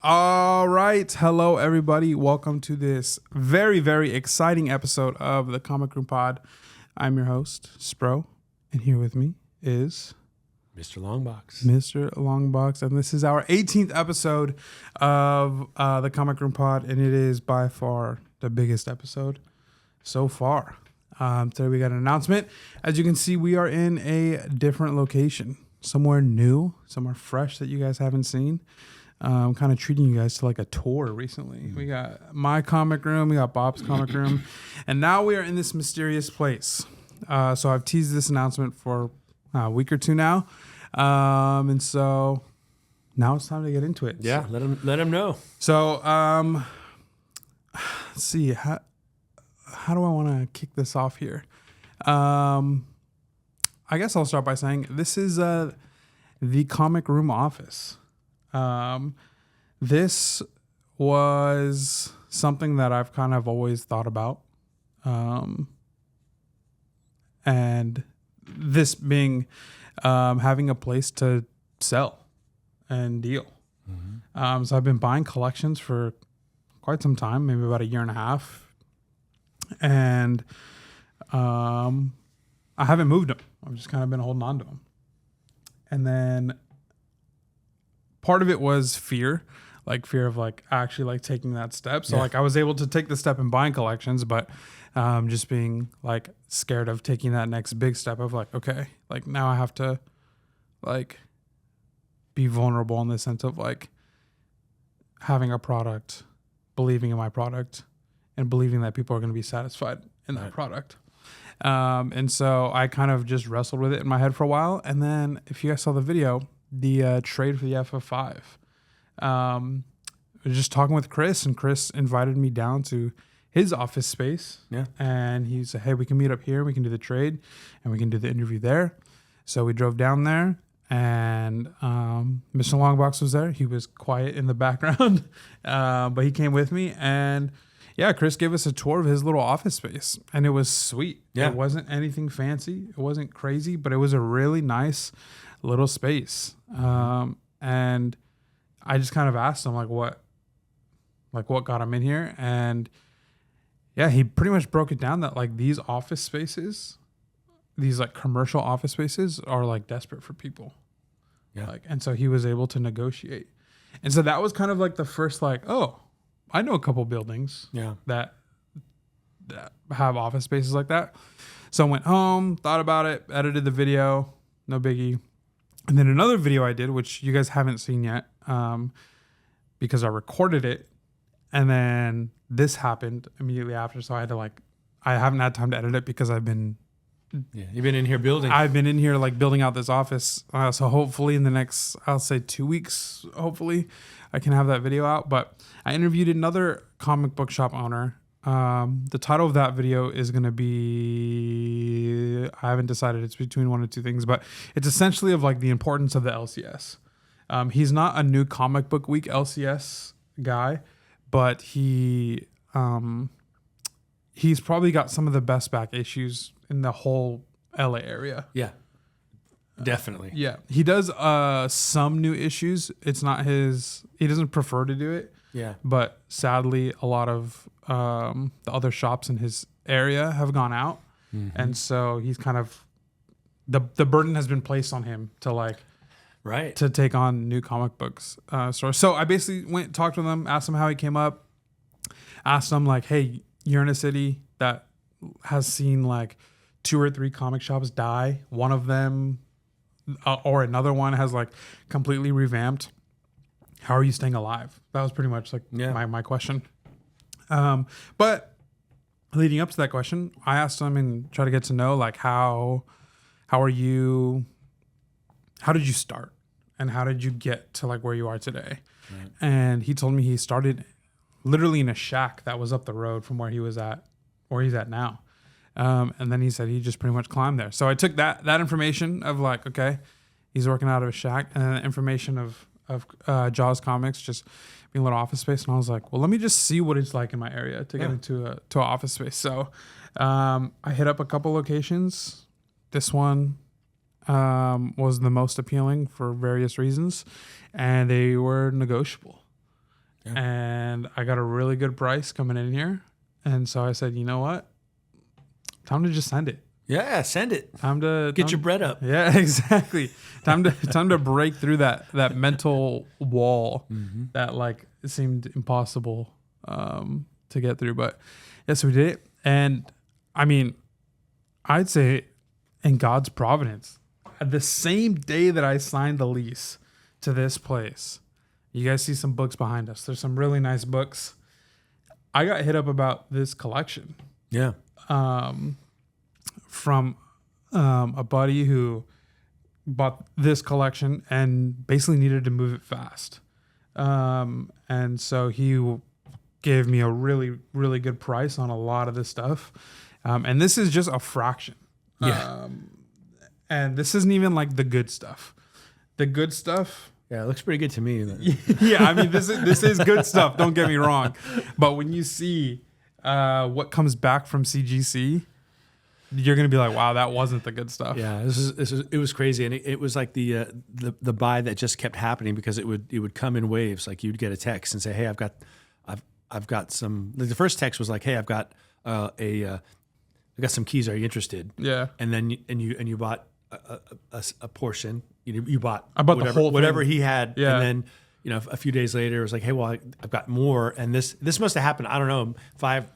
All right. Hello, everybody. Welcome to this very, very exciting episode of the Comic Room Pod. I'm your host, Spro, and here with me is Mr. Longbox. Mr. Longbox, and this is our 18th episode of the Comic Room Pod, and it is by far the biggest episode so far. Today we got an announcement. As you can see, we are in a different location, somewhere new, somewhere fresh that you guys haven't seen. I'm kind of treating you guys to like a tour recently. We got my comic room, we got Bob's comic room, and now we are in this mysterious place. So I've teased this announcement for a week or two now. And so now it's time to get into it. Yeah, let him know. So let's see, how do I want to kick this off here? I guess I'll start by saying this is the comic room office. This was something that I've kind of always thought about. And this being having a place to sell and deal. Mm-hmm. So I've been buying collections for quite some time, maybe about a year and a half. And I haven't moved them. I've just kind of been holding on to them. And then part of it was fear of like actually like taking that step. So like I was able to take the step in buying collections, but just being like scared of taking that next big step of like, okay, like now I have to like be vulnerable in the sense of like having a product, believing in my product, and believing that people are going to be satisfied in that product. And so I kind of just wrestled with it in my head for a while. And then if you guys saw the video, the trade for the FF5, I was just talking with Chris, and Chris invited me down to his office space. Yeah. And he said, hey, we can meet up here. We can do the trade and we can do the interview there. So we drove down there, and Mr. Longbox was there. He was quiet in the background, but he came with me, and yeah, Chris gave us a tour of his little office space, and it was sweet. Yeah. It wasn't anything fancy. It wasn't crazy, but it was a really nice little space. And I just kind of asked him what got him in here. And yeah, he pretty much broke it down that like these office spaces, these like commercial office spaces are like desperate for people. Yeah. Like, and so he was able to negotiate. And so that was kind of like the first, like, oh, I know a couple buildings that have office spaces like that. So I went home, thought about it, edited the video, no biggie. And then another video I did, which you guys haven't seen yet, because I recorded it, and then this happened immediately after. So I had to I haven't had time to edit it because I've been. Yeah, you've been in here building. I've been in here like building out this office. So hopefully in the next, I'll say 2 weeks, hopefully I can have that video out. But I interviewed another comic book shop owner. The title of that video is going to be, I haven't decided, it's between one or two things, but it's essentially of like the importance of the LCS. He's not a new comic book week LCS guy, but he's probably got some of the best back issues in the whole LA area. Yeah, definitely. Yeah. He does some new issues. It's not he doesn't prefer to do it. Yeah. But sadly, a lot of the other shops in his area have gone out. Mm-hmm. And so he's kind of, the burden has been placed on him to to take on new comic books stores. So I basically went, talked with him, asked him how he came up, asked him like, hey, you're in a city that has seen like 2 or 3 comic shops die. One of them or another one has like completely revamped. How are you staying alive? That was pretty much like my question. But leading up to that question, I asked him and tried to get to know like how did you start and how did you get to like where you are today? Right. And he told me he started literally in a shack that was up the road from where he's at now. And then he said he just pretty much climbed there. So I took that information of like, okay, he's working out of a shack, and then the information of Jaws Comics just being a little office space. And I was like, well, let me just see what it's like in my area to get into an office space. So I hit up a couple locations. This one was the most appealing for various reasons, and they were negotiable. and I got a really good price coming in here. And so I said, you know what? Time to just send it. Yeah, send it. Time to Get your bread up. Yeah, exactly. Time to break through that mental wall that like seemed impossible to get through. But yes, we did it. And I mean, I'd say in God's providence, the same day that I signed the lease to this place, you guys see some books behind us. There's some really nice books. I got hit up about this collection. Yeah. From a buddy who bought this collection and basically needed to move it fast. And so he gave me a really, really good price on a lot of this stuff. And this is just a fraction. Yeah. And this isn't even like the good stuff. The good stuff. Yeah, it looks pretty good to me. Yeah, I mean, this is good stuff. Don't get me wrong. But when you see what comes back from CGC, you're gonna be like, "Wow, that wasn't the good stuff." Yeah, it was crazy, and it was like the buy that just kept happening because it would come in waves. Like you'd get a text and say, "Hey, I've got some." The first text was like, "Hey, I've got I got some keys. Are you interested?" Yeah, and then you bought a portion. You bought I bought the whole whatever thing. he had, Yeah. and then a few days later, it was like, hey, well, I've got more, and this must have happened. I don't know,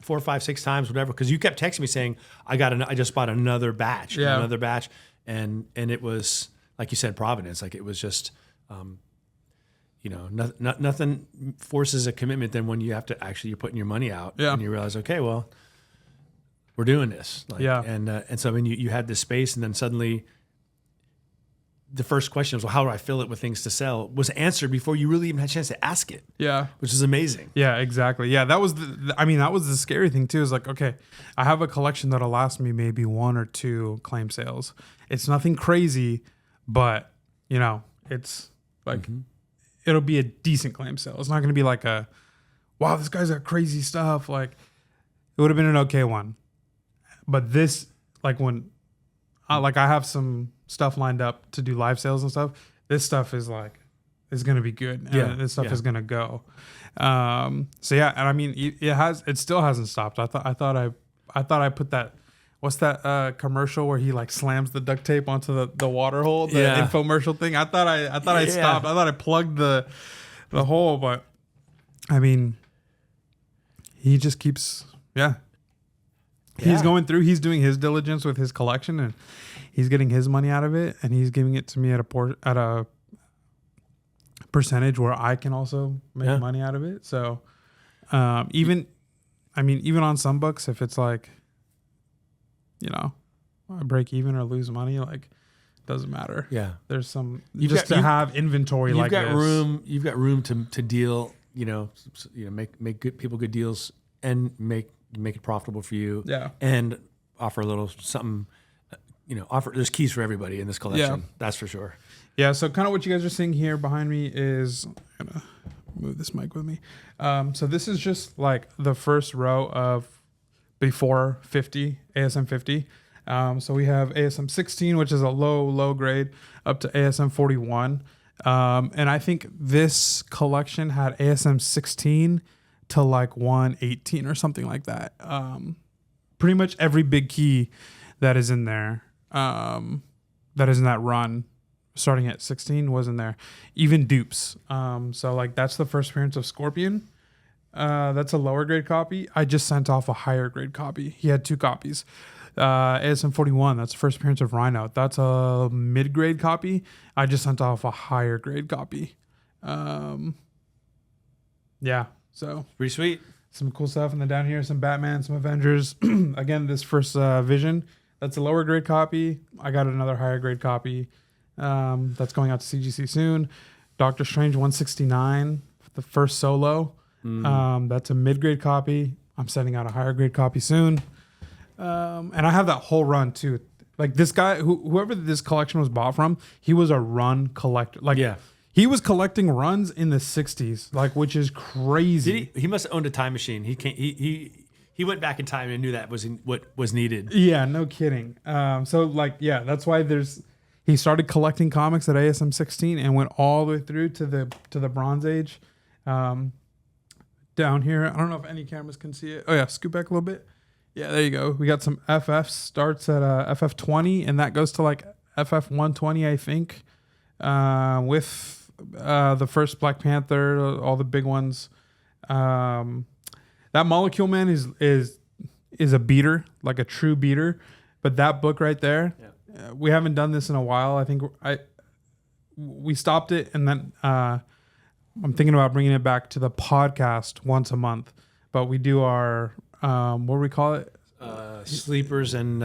4, 5, 6 times, whatever, because you kept texting me saying, I just bought another batch, and it was like you said, providence. Like it was just, nothing forces a commitment than when you have to you're putting your money out, and you realize, okay, well, we're doing this, and so I mean, you had this space, and then suddenly. The first question was, well, how do I fill it with things to sell? Was answered before you really even had a chance to ask it. Yeah. Which is amazing. Yeah, exactly. Yeah, that was that was the scary thing too, is like, okay, I have a collection that'll last me maybe 1 or 2 claim sales. It's nothing crazy, but it's like it'll be a decent claim sale. It's not going to be like a, wow, this guy's got crazy stuff. Like it would have been an okay one. But this, like when I have some stuff lined up to do live sales and stuff. This stuff is going to be good. And this stuff is going to go. So yeah, and I mean, it still hasn't stopped. I thought I put that, what's that commercial where he like slams the duct tape onto the water hole, the infomercial thing. I thought I stopped. I thought I plugged the hole, but I mean, he just keeps, he's going through, he's doing his diligence with his collection, and he's getting his money out of it, and he's giving it to me at a percentage where I can also make money out of it. So, even on some books, if it's like, I break even or lose money, like, doesn't matter. Yeah, there's some to have inventory like this. You've got room to deal. Make good deals and make it profitable for you. Yeah, and offer a little something. There's keys for everybody in this collection. That's for sure. Yeah. So kind of what you guys are seeing here behind me is, I'm gonna move this mic with me. So this is just like the first row of before 50 ASM 50. So we have ASM 16, which is a low grade, up to ASM 41. And I think this collection had ASM 16 to like 118 or something like that. Pretty much every big key that is in there, that is in that run, starting at 16 was in there. Even dupes. So like that's the first appearance of Scorpion. That's a lower grade copy. I just sent off a higher grade copy. He had 2 copies. ASM 41, that's the first appearance of Rhino. That's a mid grade copy. I just sent off a higher grade copy. So pretty sweet. Some cool stuff. And then down here, some Batman, some Avengers. Again, this first Vision, that's a lower grade copy. I got another higher grade copy. That's going out to CGC soon. Doctor Strange 169, the first solo. That's a mid grade copy. I'm sending out a higher grade copy soon. And I have that whole run too. Like this guy, whoever this collection was bought from, he was a run collector. He was collecting runs in the 60s, like, which is crazy. He must have owned a time machine. He went back in time and knew that was what was needed. Yeah, no kidding. That's why he started collecting comics at ASM 16 and went all the way through to the Bronze Age. down here. I don't know if any cameras can see it. Oh yeah, scoot back a little bit. Yeah, there you go. We got some FF starts at FF20, and that goes to like FF120, I think, with the first Black Panther, all the big ones. That Molecule Man is a beater, like a true beater. But that book right there, we haven't done this in a while. I think we stopped it, and then I'm thinking about bringing it back to the podcast once a month. But we do our what do we call it? Sleepers and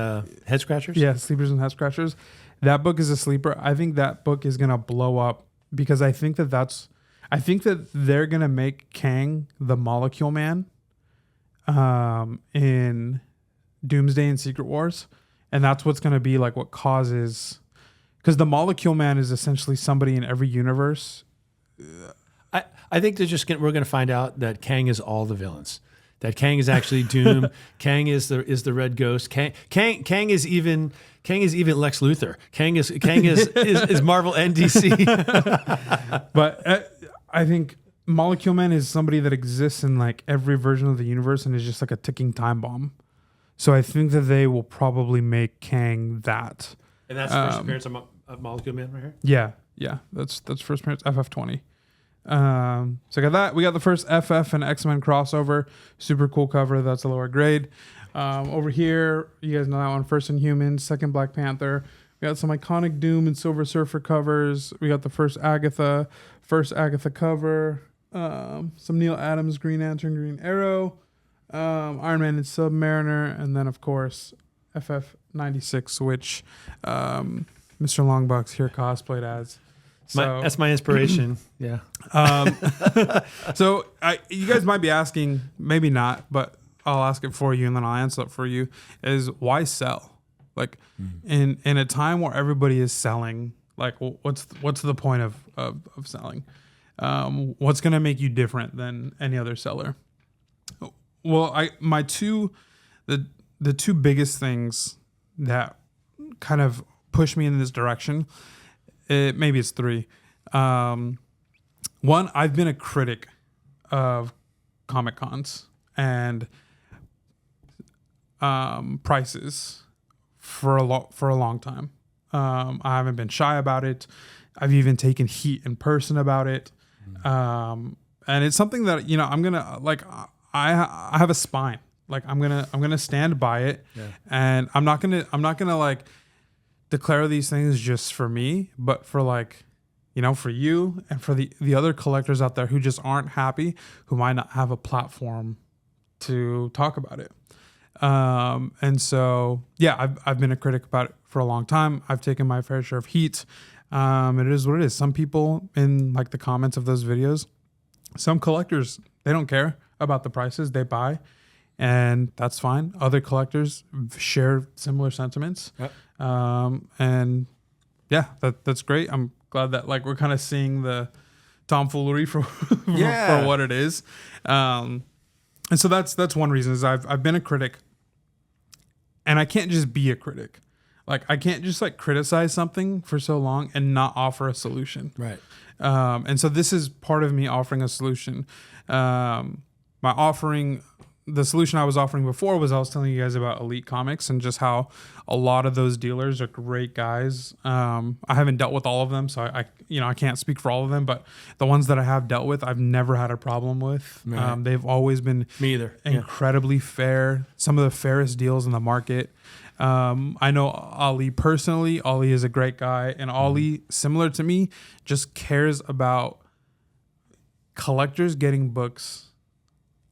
head scratchers. Yeah, sleepers and head scratchers. That book is a sleeper. I think that book is gonna blow up because I think that they're gonna make Kang the Molecule Man in Doomsday and Secret Wars, and that's what's gonna be like what causes, because the Molecule Man is essentially somebody in every universe. I think we're going to find out that Kang is all the villains. That Kang is actually Doom. Kang is the Red Ghost. Kang is even Lex Luthor. Kang is Marvel and DC. But I think Molecule Man is somebody that exists in like every version of the universe and is just like a ticking time bomb. So I think that they will probably make Kang that. And that's first appearance of Molecule Man right here. Yeah. That's first appearance FF20. So I got that. We got the first FF and X-Men crossover. Super cool cover. That's a lower grade. Over here, you guys know that one. First Inhumans, second Black Panther. We got some iconic Doom and Silver Surfer covers. We got the first Agatha cover. Some Neil Adams, Green Lantern, Green Arrow. Iron Man and Submariner. And then, of course, FF96, which Mr. Longbox here cosplayed as. So, that's my inspiration. Yeah. So you guys might be asking, maybe not, but I'll ask it for you and then I'll answer it for you. Is why sell? Like in a time where everybody is selling, like what's the point of selling? What's going to make you different than any other seller? Well, the two biggest things that kind of push me in this direction. Maybe it's three. One, I've been a critic of Comic Cons and prices for a long time. I haven't been shy about it. I've even taken heat in person about it. And it's something that I'm gonna like. I have a spine. Like I'm gonna stand by it, and I'm not gonna like declare these things just for me, but for like, for you and for the other collectors out there who just aren't happy, who might not have a platform to talk about it. And so, yeah, I've been a critic about it for a long time. I've taken my fair share of heat. It is what it is. Some people in like the comments of those videos, some collectors, they don't care about the prices, they buy, and that's fine. Other collectors share similar sentiments. Yep. And yeah, that's great. I'm glad that like we're kind of seeing the tomfoolery for what it is. And so that's one reason is I've been a critic, and I can't just be a critic. Like I can't just like criticize something for so long and not offer a solution. Right. And so this is part of me offering a solution. The solution I was offering before was I was telling you guys about Elite Comics and just how a lot of those dealers are great guys. I haven't dealt with all of them, so I can't speak for all of them, but the ones that I have dealt with, I've never had a problem with. Right. They've always been incredibly fair. Some of the fairest deals in the market. I know Ali personally. Ali is a great guy, and Ali, similar to me, just cares about collectors getting books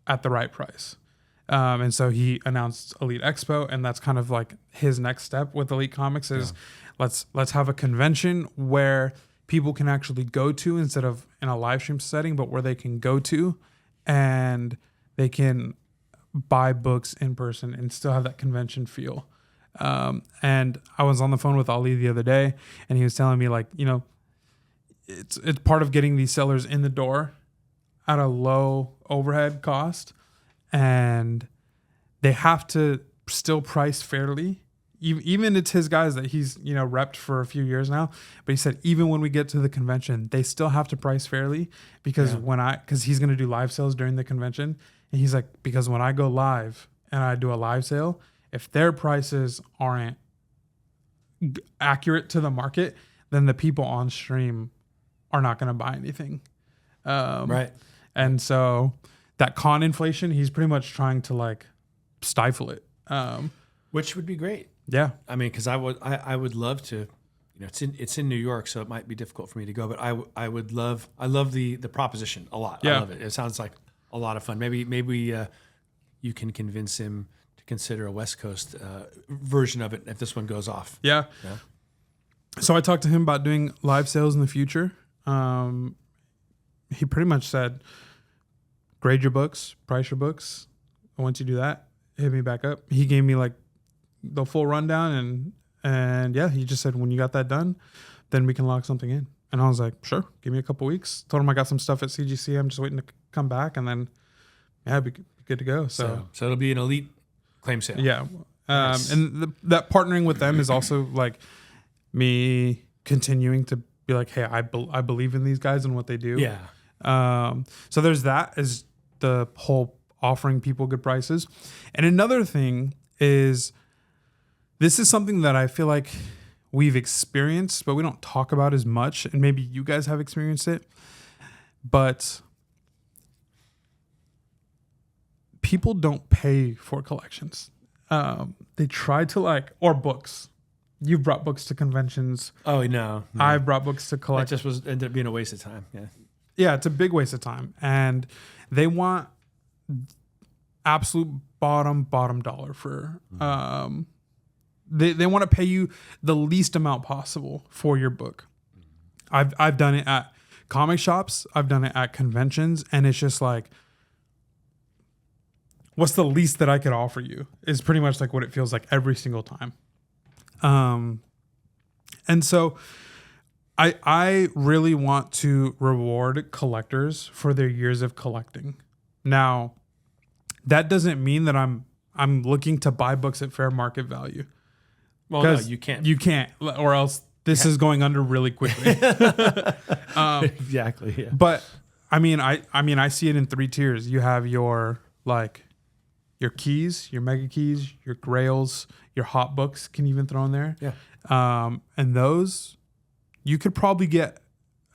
at the right price. And so he announced Elite Expo, and that's kind of like his next step with Elite Comics is let's have a convention where people can actually go to instead of in a live stream setting, but where they can go to and they can buy books in person and still have that convention feel. And I was on the phone with Ali the other day, and he was telling me like, it's part of getting these sellers in the door at a low overhead cost, and they have to still price fairly, even it's his guys that he's, repped for a few years now. But he said, even when we get to the convention, they still have to price fairly because because he's going to do live sales during the convention. And he's like, because when I go live and I do a live sale, if their prices aren't accurate to the market, then the people on stream are not going to buy anything. Right. And so that con inflation, he's pretty much trying to like stifle it. Which would be great. Yeah. I mean, because I would love to, it's in New York, so it might be difficult for me to go, but I love the proposition a lot. Yeah. I love it. It sounds like a lot of fun. Maybe you can convince him to consider a West Coast version of it if this one goes off. Yeah. So I talked to him about doing live sales in the future. He pretty much said, grade your books, price your books. Once you do that, hit me back up. He gave me like the full rundown and yeah, he just said, when you got that done, then we can lock something in. And I was like, sure, give me a couple weeks. Told him I got some stuff at CGC. I'm just waiting to come back and then be good to go. So it'll be an elite claim sale. Yeah. Nice. And that partnering with them is also like me continuing to be like, hey, I believe in these guys and what they do. Yeah. So there's that as the whole offering people good prices. And another thing is, this is something that I feel like we've experienced, but we don't talk about as much. And maybe you guys have experienced it. But people don't pay for collections. They try to or books. You've brought books to conventions. Oh, no. I've brought books to collections. That just ended up being a waste of time. Yeah. Yeah, it's a big waste of time. And they want absolute bottom dollar for they want to pay you the least amount possible for your book. I've done it at comic shops, I've done it at conventions, and it's just like, what's the least that I could offer you is pretty much like what it feels like every single time. And so I really want to reward collectors for their years of collecting. Now, that doesn't mean that I'm looking to buy books at fair market value. Well, no, you can't. You can't, or else this is going under really quickly. Exactly. Yeah. But I mean, I see it in 3 tiers. You have your keys, your mega keys, your grails, your hot books can even throw in there. Yeah. And those you could probably get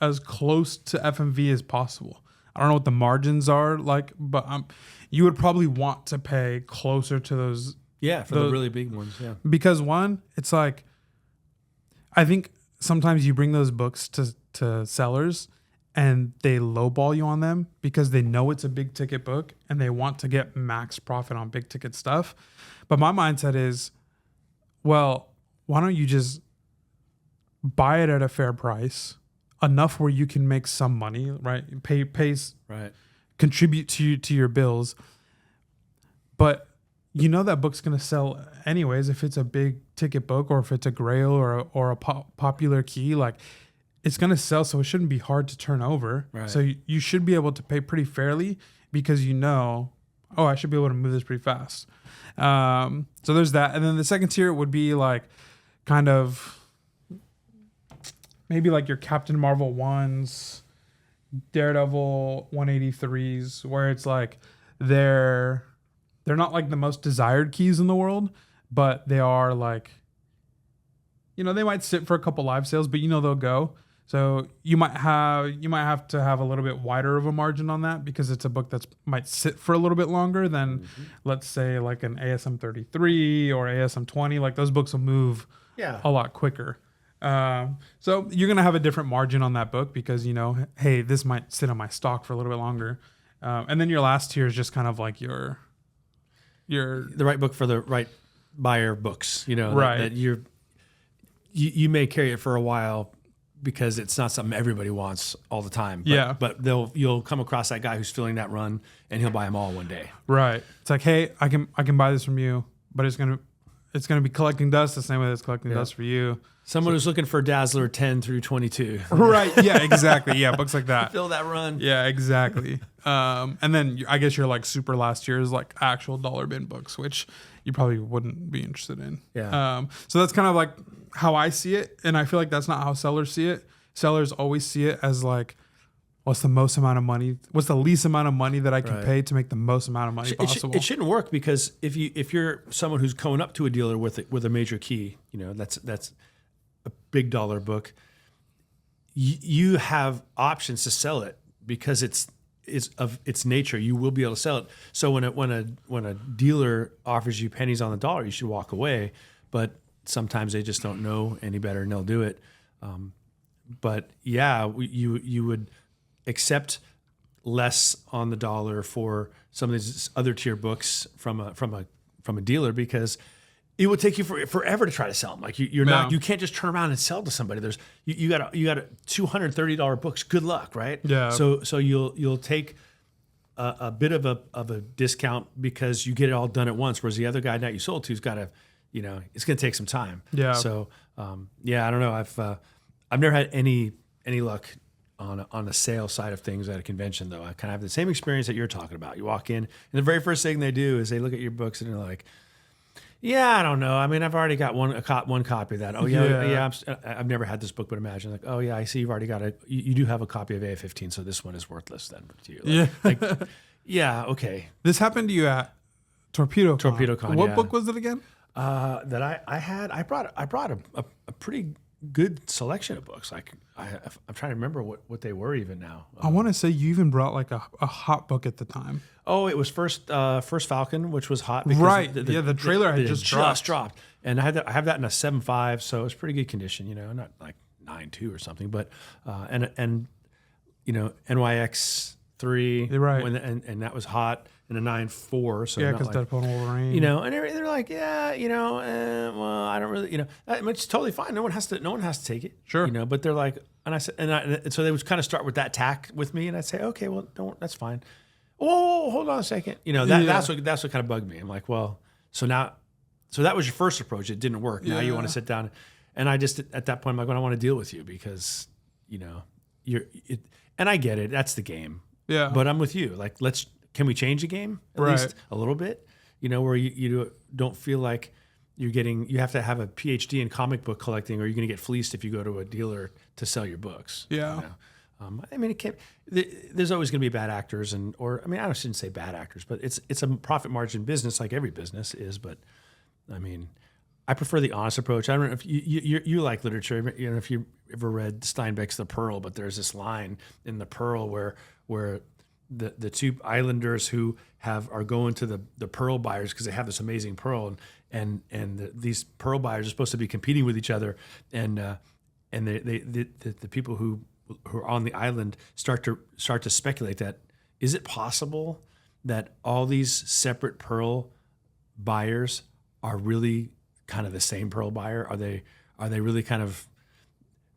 as close to FMV as possible. I don't know what the margins are like, but you would probably want to pay closer to those. Yeah, for the really big ones. Yeah. Because one, it's like, I think sometimes you bring those books to sellers and they lowball you on them because they know it's a big ticket book and they want to get max profit on big ticket stuff. But my mindset is, well, why don't you just buy it at a fair price, enough where you can make some money, right? Right. Contribute to your bills. But you know that book's going to sell anyways if it's a big ticket book or if it's a grail or a popular key, like it's going to sell, so it shouldn't be hard to turn over. Right. So you should be able to pay pretty fairly because I should be able to move this pretty fast. So there's that. And then the second tier would be like kind of maybe like your Captain Marvel 1s, Daredevil 183s, where it's like they're not like the most desired keys in the world, but they are like, they might sit for a couple live sales, but they'll go. So you might have to have a little bit wider of a margin on that because it's a book that might sit for a little bit longer than, let's say, like an ASM 33 or ASM 20. Like those books will move a lot quicker. So you're gonna have a different margin on that book because hey, this might sit on my stock for a little bit longer. And then your last tier is just kind of like your the right book for the right buyer books. Right. That you may carry it for a while because it's not something everybody wants all the time. But you'll come across that guy who's filling that run and he'll buy them all one day. Right. It's like, hey, I can buy this from you, but it's it's going to be collecting dust the same way it's collecting dust for you. Someone who's looking for Dazzler 10 through 22. Right. Yeah, exactly. Yeah, books like that. Fill that run. Yeah, exactly. And then I guess you're like super last year's like actual dollar bin books, which you probably wouldn't be interested in. Yeah. So that's kind of like how I see it. And I feel like that's not how sellers see it. Sellers always see it as like, what's the most amount of money? What's the least amount of money that I can pay to make the most amount of money possible? It shouldn't work, because if you're someone who's going up to a dealer with a major key, you know, that's a big dollar book. You have options to sell it because it's of its nature. You will be able to sell it. So when a dealer offers you pennies on the dollar, you should walk away. But sometimes they just don't know any better and they'll do it. But yeah, you would accept less on the dollar for some of these other tier books from a dealer, because it would take you forever to try to sell them. Like you can't just turn around and sell to somebody. You got $230 books. Good luck, right? Yeah. So you'll take a bit of a discount because you get it all done at once. Whereas the other guy that you sold to's got to, you know, it's going to take some time. Yeah. So I don't know. I've never had any luck on the sales side of things at a convention, though. I kind of have the same experience that you're talking about. You walk in, and the very first thing they do is they look at your books and they're like, "Yeah, I don't know. I mean, I've already got one copy of that. Oh yeah. I've never had this book, but imagine like, oh yeah, I see you've already got you do have a copy of A15, so this one is worthless then to you. Yeah, okay. This happened to you at Torpedo Con. What book was it again? That I had. I brought a pretty good selection of books. Like I'm trying to remember what they were even now. I want to say you even brought like a hot book at the time. Oh, it was first Falcon, which was hot. Because right. The trailer had just dropped. And I have that in a 7.5, so it was pretty good condition. You know, not like 9.2 or something, but and you know, NYX 3, right? And that was hot. And a 9.4, so yeah, because Deadpool and Wolverine, you know, and they're like, yeah, you know, well, I don't really, you know, it's totally fine. No one has to take it, sure, you know. But they're like, and I said, and so they would kind of start with that tack with me, and I'd say, okay, well, that's fine. Oh, hold on a second, you know, that's what kind of bugged me. I'm like, well, so that was your first approach. It didn't work. Now you want to sit down, and I just at that point I'm like, well, I want to deal with you because, you know, and I get it. That's the game. Yeah, but I'm with you. Like, can we change the game at least a little bit? You know, where you don't feel like you have to have a PhD in comic book collecting, or you're going to get fleeced if you go to a dealer to sell your books. Yeah. You know? I mean, there's always going to be bad actors, I shouldn't say bad actors, but it's a profit margin business, like every business is. But I mean, I prefer the honest approach. I don't know if you like literature. You know, if you ever read Steinbeck's The Pearl, but there's this line in The Pearl where the two islanders who are going to the pearl buyers because they have this amazing pearl, and these pearl buyers are supposed to be competing with each other, and the people who are on the island start to speculate that, is it possible that all these separate pearl buyers are really kind of the same pearl buyer? Are they really kind of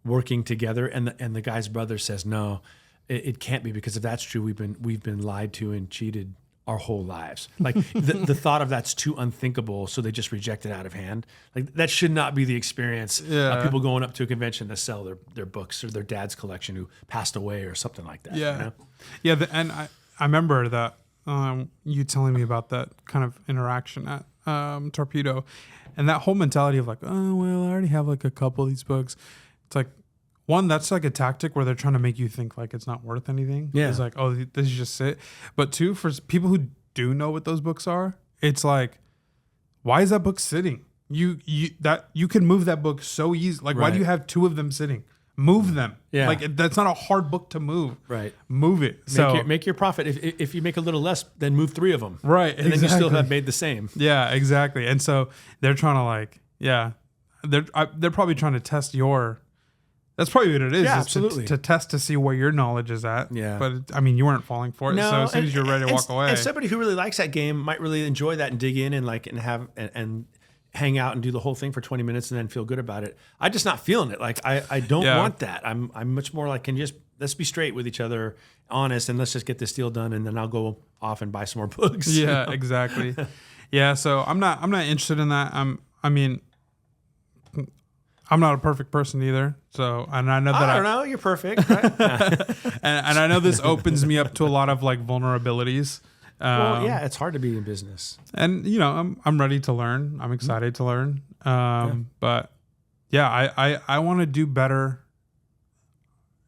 working together? And the guy's brother says, no, it can't be, because if that's true, we've been lied to and cheated our whole lives. Like the thought of that's too unthinkable, so they just reject it out of hand. Like that should not be the experience of people going up to a convention to sell their books or their dad's collection who passed away or something like that. Yeah, you know? Yeah. And I remember that you telling me about that kind of interaction at Torpedo, and that whole mentality of like, oh well, I already have like a couple of these books. It's like, one, that's like a tactic where they're trying to make you think like it's not worth anything. Yeah. It's like, oh, this is just it. But two, for people who do know what those books are, it's like, why is that book sitting? You can move that book so easy. Like, why do you have two of them sitting? Move them. Yeah. Like, that's not a hard book to move. Right. Move it. Make your profit. If you make a little less, then move three of them. Right. And then you still have made the same. Yeah, exactly. And so they're trying to like, they're probably trying to test your. That's probably what it is. Yeah, is absolutely. To test to see where your knowledge is at. Yeah. But I mean, you weren't falling for it. No, so as soon as you're ready to walk away. And somebody who really likes that game might really enjoy that and dig in and and hang out and do the whole thing for 20 minutes and then feel good about it. I'm just not feeling it. Like I don't want that. I'm much more like, let's be straight with each other, honest, and let's just get this deal done, and then I'll go off and buy some more books. Yeah, exactly. Yeah. So I'm not interested in that. I mean, I'm not a perfect person either. So, and I know that I don't know, you're perfect. Right? and I know this opens me up to a lot of like vulnerabilities. Well, yeah, it's hard to be in business. And you know, I'm ready to learn. I'm excited to learn. But yeah, I want to do better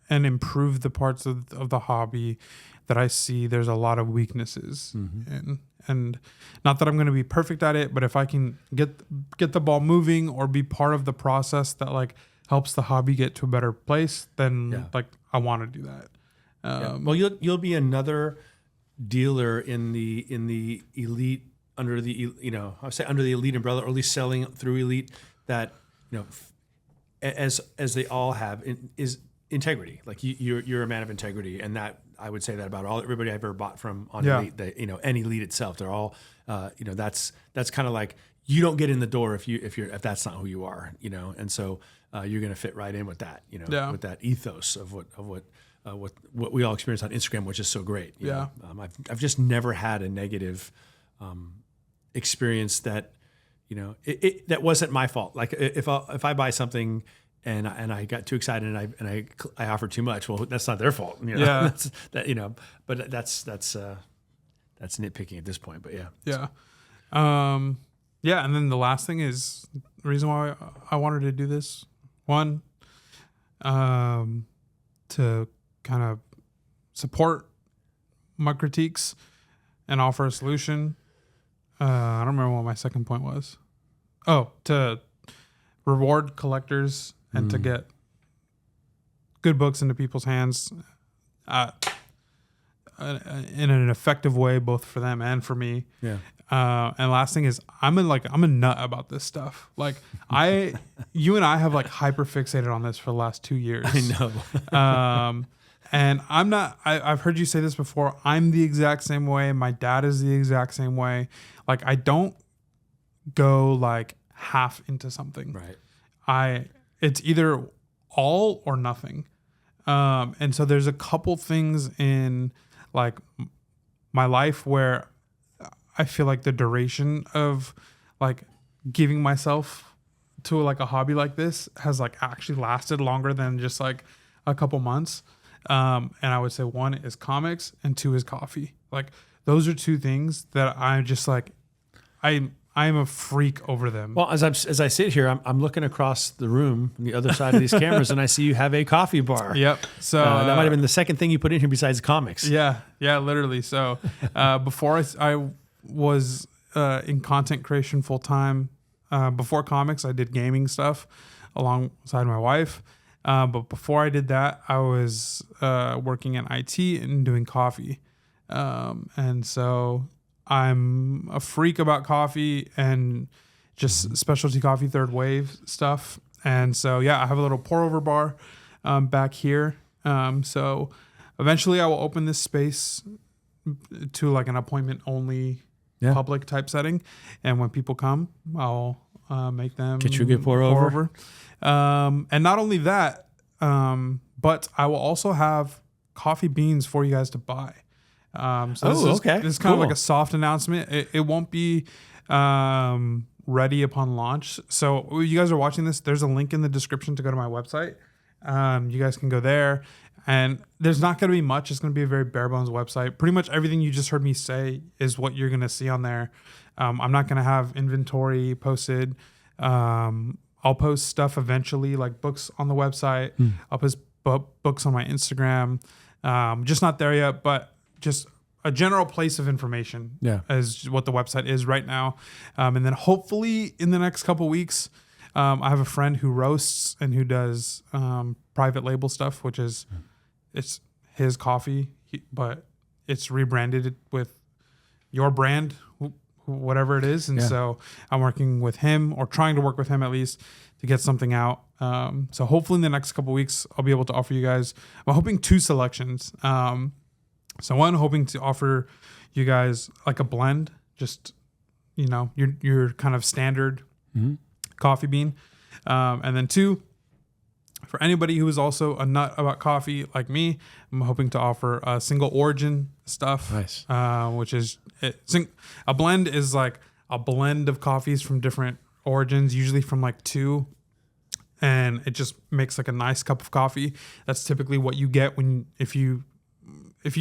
and improve the parts of the hobby that I see there's a lot of weaknesses in. And not that I'm going to be perfect at it, but if I can get the ball moving or be part of the process that like helps the hobby get to a better place, then like I want to do that. Well, you'll be another dealer in the elite under the, you know, I would say under the elite umbrella, or at least selling through elite, that, you know, as they all have is integrity. Like you're a man of integrity, and that I would say that about everybody I've ever bought from on elite. That, you know, and elite itself, they're all, you know, that's kind of like, you don't get in the door if that's not who you are, you know, and so you're going to fit right in with that, you know, with that ethos of what we all experience on Instagram, which is so great. You know? I've just never had a negative experience that, you know, that wasn't my fault. Like if I buy something and I got too excited and I offered too much, well, that's not their fault. You know? That's, that, you know, but that's nitpicking at this point. But yeah. And then the last thing is the reason why I wanted to do this. One, to kind of support my critiques and offer a solution. I don't remember what my second point was. Oh, to reward collectors and to get good books into people's hands in an effective way, both for them and for me. Yeah. And last thing is, I'm a nut about this stuff. Like you and I have like hyper fixated on this for the last 2 years. I know. And I'm not, I've heard you say this before. I'm the exact same way. My dad is the exact same way. Like I don't go like half into something. Right. It's either all or nothing. And so there's a couple things in like my life where I feel like the duration of like giving myself to like a hobby like this has like actually lasted longer than just like a couple months. And I would say one is comics and two is coffee. Like those are two things that I'm just like, I'm a freak over them. Well, as I sit here, I'm looking across the room on the other side of these cameras, and I see you have a coffee bar. Yep. So that might have been the second thing you put in here besides comics. Yeah, literally. So before I was in content creation full time. Before comics, I did gaming stuff alongside my wife. But before I did that, I was working in IT and doing coffee. And so I'm a freak about coffee and just specialty coffee, third wave stuff. And so, yeah, I have a little pour over bar back here. So eventually I will open this space to like an appointment only public type setting. And when people come, I'll make them get you a good pour over. And not only that, but I will also have coffee beans for you guys to buy. So this is kind of like a soft announcement. It won't be ready upon launch. So you guys are watching this, there's a link in the description to go to my website. You guys can go there, and there's not going to be much. It's going to be a very bare bones website. Pretty much everything you just heard me say is what you're going to see on there. I'm not going to have inventory posted. I'll post stuff eventually, like books on the website. I'll post books on my Instagram. Just not there yet, but just a general place of information is what the website is right now. And then hopefully in the next couple weeks, I have a friend who roasts and who does private label stuff, which is it's his coffee, but it's rebranded with your brand, whatever it is. And so I'm working with him, or trying to work with him at least, to get something out. So hopefully in the next couple weeks, I'll be able to offer you guys, I'm hoping 2 selections. So one, hoping to offer you guys like a blend, just, you know, your kind of standard coffee bean. And then 2, for anybody who is also a nut about coffee like me, I'm hoping to offer a single origin stuff. Nice. Which is a blend is like a blend of coffees from different origins, usually from like 2, and it just makes like a nice cup of coffee. That's typically what you get if you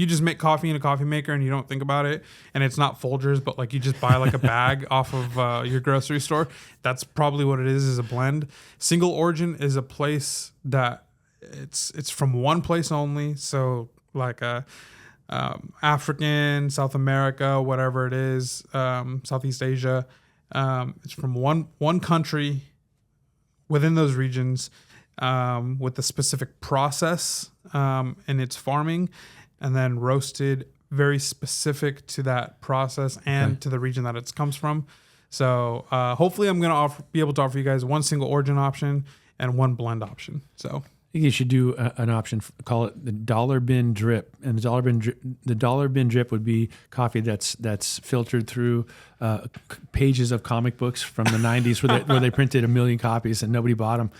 just make coffee in a coffee maker and you don't think about it, and it's not Folgers, but like you just buy like a bag off of your grocery store. That's probably what it is a blend. Single origin is a place that it's from one place only. So like African, South America, whatever it is, Southeast Asia. It's from one country within those regions with a specific process in its farming, and then roasted very specific to that process and to the region that it comes from. So hopefully I'm going to be able to offer you guys one single origin option and one blend option. So I think you should do an option, call it the dollar bin drip. And the dollar bin drip would be coffee that's filtered through pages of comic books from the 90s where they printed 1 million copies and nobody bought them.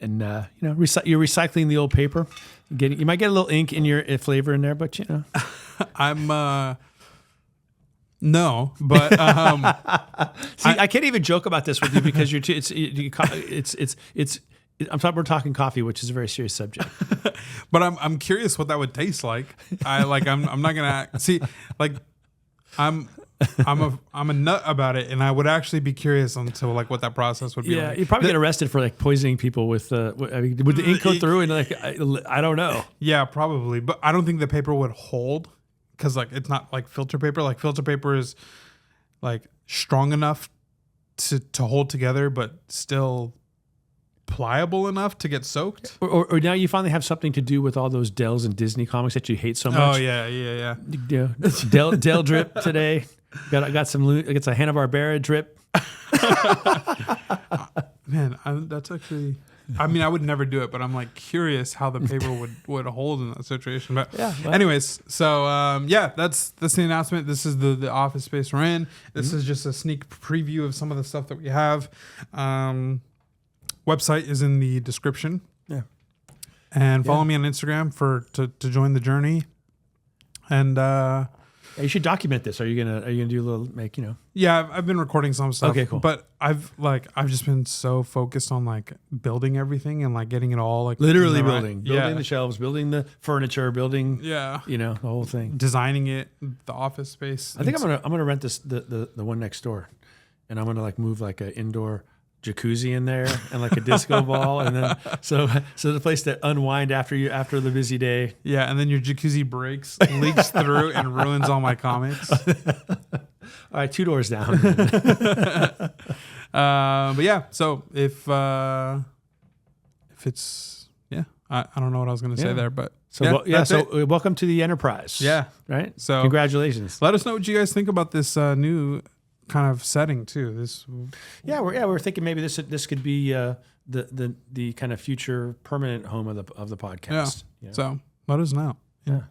And you're recycling the old paper. You might get a little ink in your flavor in there, but I'm no, but see, I can't even joke about this with you because we're talking coffee, which is a very serious subject. But I'm curious what that would taste like. I'm not gonna see like I'm a nut about it, and I would actually be curious until like what that process would be. Yeah, like. you probably get arrested for like poisoning people with would the ink go through and like I don't know. Yeah, probably, but I don't think the paper would hold because like it's not like filter paper. Like filter paper is like strong enough to hold together, but still pliable enough to get soaked. Or now you finally have something to do with all those Dells and Disney comics that you hate so much. Oh yeah. Dell drip today. Got some a Hanna-Barbera drip. Man, that's actually. I mean, I would never do it, but I'm like curious how the paper would hold in that situation. But anyways, so that's the announcement. This is the office space we're in. This is just a sneak preview of some of the stuff that we have. Website is in the description. Yeah, and follow me on Instagram to join the journey. And you should document this. Are you gonna do a little Yeah, I've been recording some stuff. Okay, cool. But I've just been so focused on like building everything and like getting it all like literally building the shelves, building the furniture, building the whole thing, designing it, the office space. I think I'm gonna rent this the one next door, and I'm gonna like move like an indoor jacuzzi in there and like a disco ball, and then so the place to unwind after the busy day. Yeah, and then your jacuzzi breaks, leaks through, and ruins all my comics. All right, 2 doors down. But yeah, so if it's I don't know what I was going to say there, but welcome to the enterprise. Yeah, right. So congratulations. Let us know what you guys think about this new kind of setting too. We're thinking maybe this could be the kind of future permanent home of the podcast. Yeah. So let us know. Yeah.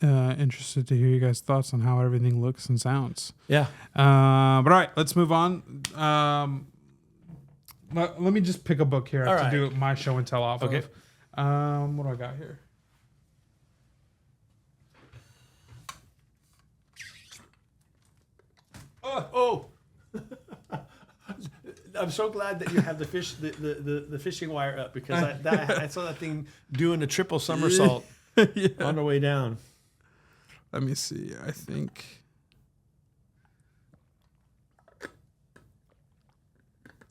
Interested to hear you guys' thoughts on how everything looks and sounds. Yeah. But all right, let's move on. Let me just pick a book here to do my show and tell off of. What do I got here? Oh! I'm so glad that you have the fishing wire up because I saw that thing doing a triple somersault on the way down. Let me see. I think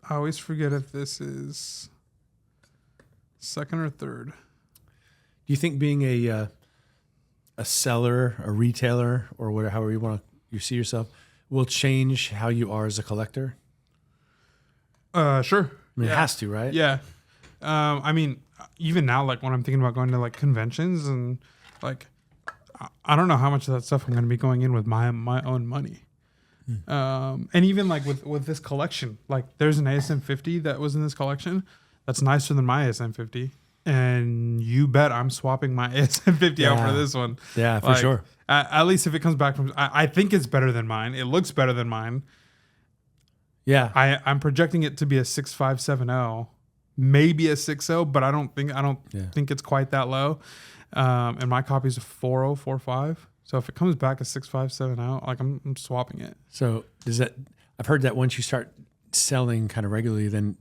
I always forget if this is second or third. Do you think being a seller, a retailer, or whatever, however you see yourself, will change how you are as a collector? Sure. I mean, it has to, right? Yeah. I mean, even now, like when I'm thinking about going to like conventions and like, I don't know how much of that stuff I'm going to be going in with my own money. And even like with this collection, like there's an ASM 50 that was in this collection that's nicer than my ASM 50. And you bet I'm swapping my ASM 50 out for this one. Yeah, for sure. At least if it comes back from, I think it's better than mine. It looks better than mine. Yeah, I'm projecting it to be a 6570, maybe a 60, but I don't think it's quite that low. And my copy is a 4045. So if it comes back a 6570, like I'm swapping it. So does that? I've heard that once you start selling kind of regularly, then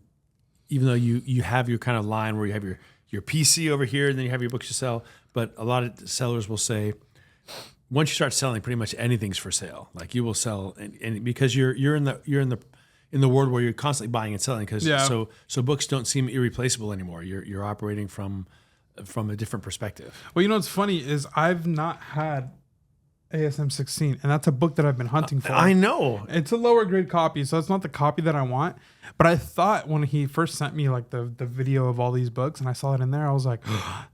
even though you have your kind of line where you have your PC over here and then you have your books to sell, but a lot of sellers will say, once you start selling, pretty much anything's for sale. Like you will sell, and because you're in the world where you're constantly buying and selling, because so books don't seem irreplaceable anymore. You're operating from a different perspective. Well, you know what's funny is I've not had ASM 16, and that's a book that I've been hunting for. I know it's a lower grade copy, so it's not the copy that I want. But I thought when he first sent me like the video of all these books, and I saw it in there, I was like,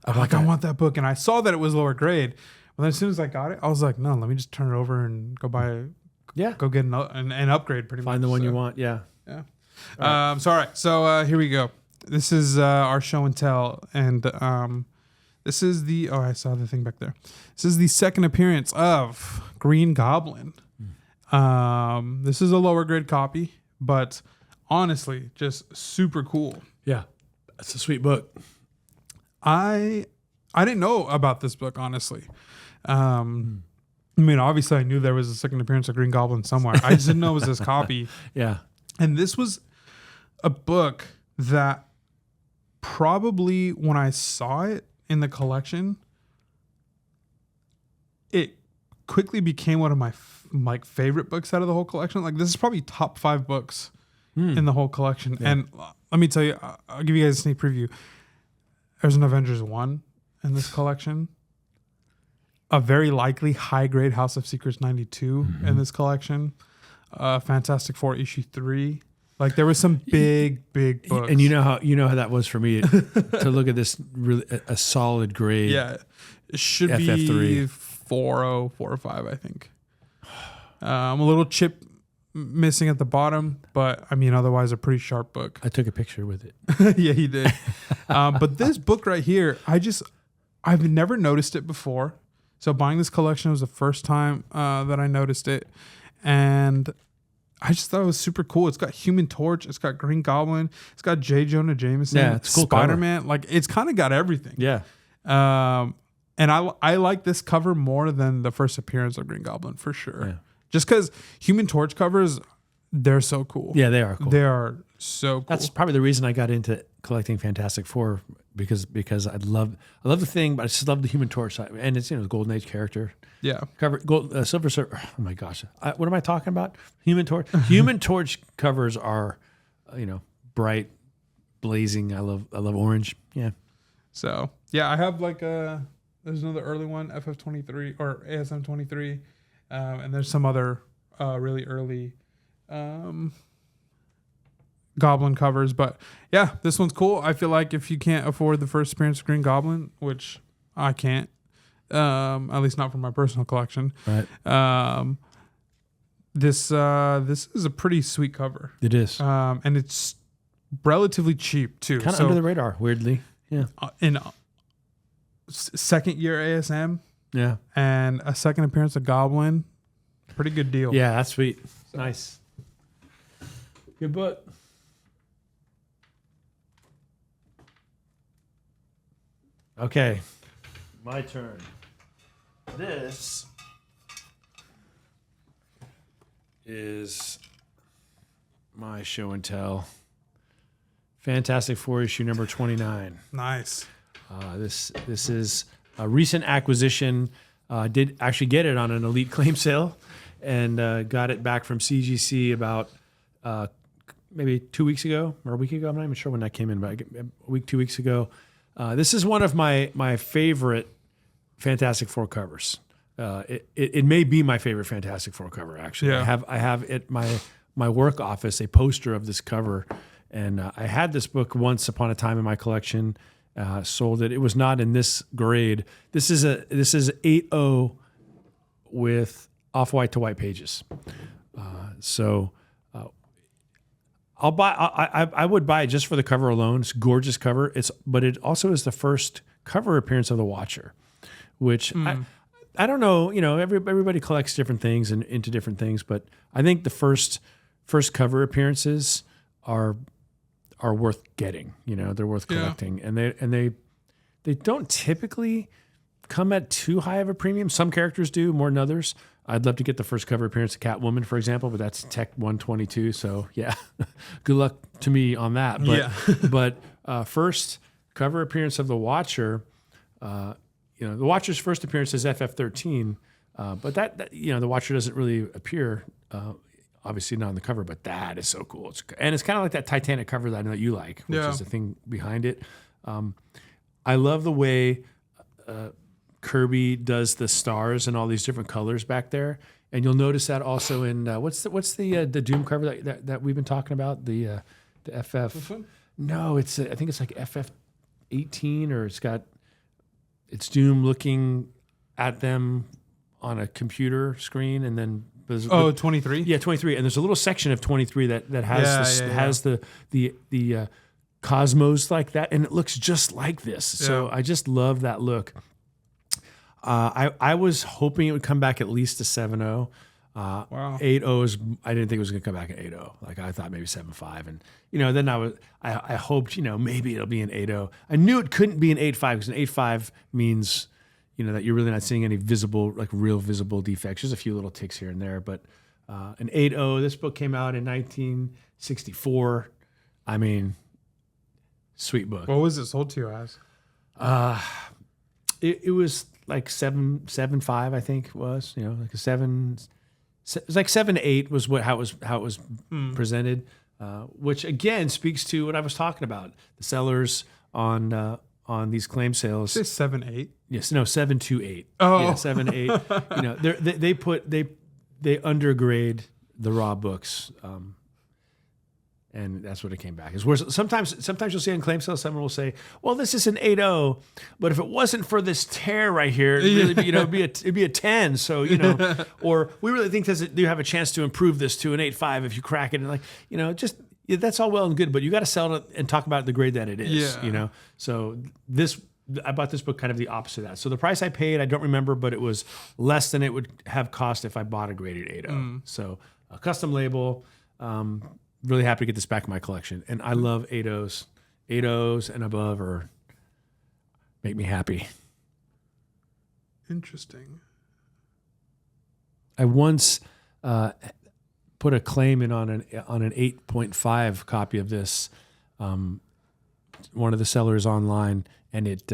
I want that book, and I saw that it was lower grade. But then as soon as I got it, I was like, no, let me just turn it over and go buy. Go get an upgrade. Pretty much find the one you want. Yeah. Right. All right. So here we go. This is our show and tell, and this is the I saw the thing back there. This is the second appearance of Green Goblin. This is a lower grade copy, but honestly, just super cool. Yeah, it's a sweet book. I didn't know about this book, honestly. I mean, obviously, I knew there was a second appearance of Green Goblin somewhere. I just didn't know it was this copy. Yeah. And this was a book that probably when I saw it in the collection, it quickly became one of my favorite books out of the whole collection. Like, this is probably top 5 books in the whole collection. Yeah. And let me tell you, I'll give you guys a sneak preview. There's an Avengers 1 in this collection. A very likely high-grade House of Secrets 92 in this collection. Fantastic Four issue 3. Like, there was some big books. And you know how that was for me to look at this really a solid grade. Yeah, it should FF3. Be 4.0, 4.5, I think. A little chip missing at the bottom, but I mean, otherwise a pretty sharp book. I took a picture with it. Yeah, he did. But this book right here, I've never noticed it before. So buying this collection was the first time that I noticed it. And I just thought it was super cool. It's got Human Torch. It's got Green Goblin. It's got J. Jonah Jameson. Yeah, it's cool. Spider-Man. Cover. Like, it's kind of got everything. Yeah. And I like this cover more than the first appearance of Green Goblin, for sure. Yeah. Just because Human Torch covers, they're so cool. Yeah, they are cool. They are so cool. That's probably the reason I got into collecting Fantastic Four, because I love the thing, but I just love the Human Torch side, and it's the Golden Age character. Yeah, cover gold, Silver Surfer. Oh my gosh, what am I talking about? Human Torch. Human Torch covers are, bright, blazing. I love orange. Yeah. So yeah, I have there's another early one, FF23 or ASM 23, and there's some other really early Goblin covers, but yeah, this one's cool. I feel like if you can't afford the first appearance of Green Goblin, which I can't, at least not for my personal collection, right? This is a pretty sweet cover. It is, and it's relatively cheap too. Kind of under the radar, weirdly. Yeah. In second year ASM, yeah, and a second appearance of Goblin, pretty good deal. Yeah, that's sweet. Nice. Good book. Okay, my turn. This is my show and tell. Fantastic Four issue number 29. Nice. This is a recent acquisition. Did actually get it on an elite claim sale, and got it back from CGC about maybe 2 weeks ago or a week ago. I'm not even sure when that came in, but a week, 2 weeks ago. This is one of my favorite Fantastic Four covers. It may be my favorite Fantastic Four cover, actually. Yeah. I have at my work office a poster of this cover, and I had this book once upon a time in my collection. Sold it. It was not in this grade. This is 8.0 with off-white to white pages. I'll buy. I would buy it just for the cover alone. It's a gorgeous cover. But it also is the first cover appearance of the Watcher, which I don't know. Everybody collects different things and into different things, but I think the first cover appearances are worth getting. They're worth collecting, and they don't typically come at too high of a premium. Some characters do more than others. I'd love to get the first cover appearance of Catwoman, for example, but that's Tech 122. So yeah, good luck to me on that. But first cover appearance of the Watcher, the Watcher's first appearance is FF13, but that the Watcher doesn't really appear, obviously not on the cover, but that is so cool. And it's kind of like that Titanic cover that I know that you like, which is the thing behind it. I love the way Kirby does the stars and all these different colors back there, and you'll notice that also in what's the Doom cover that we've been talking about, the FF. No, I think it's like FF18, or it's Doom looking at them on a computer screen, and then 23. Yeah, 23, and there's a little section of 23 that has the cosmos like that, and it looks just like this. So I just love that look. I was hoping it would come back at least to 7.0. Wow. 8.0 is, I didn't think it was going to come back at 8.0. Like I thought maybe 7.5, and then I hoped maybe it'll be an 8.0. I knew it couldn't be an 8.5 because an 8.5 means that you're really not seeing any visible, like real visible defects. There's a few little ticks here and there, but an 8.0. This book came out in 1964. I mean, sweet book. What was it sold to you as? It was like 7.5, I think it was. Like a 7. It was like 7 to 8 was how it was presented, which again speaks to what I was talking about. The sellers on these claim sales. Is it 7.8? Yes, no, 7 to 8. Oh, yeah, 7, 8. They undergrade the raw books. And that's what it came back. Is where sometimes you'll see on claim sales, someone will say, "Well, this is an 8.0, but if it wasn't for this tear right here, it'd be a 10." So or we really think you have a chance to improve this to an 8.5 if you crack it, and that's all well and good, but you got to sell it and talk about the grade that it is. Yeah. So I bought this book kind of the opposite of that. So the price I paid, I don't remember, but it was less than it would have cost if I bought a graded 8.0. So a custom label. Really happy to get this back in my collection. And I love 8.0s. 8.0s and above make me happy. Interesting. I once put a claim in on an 8.5 copy of this. One of the sellers online, and it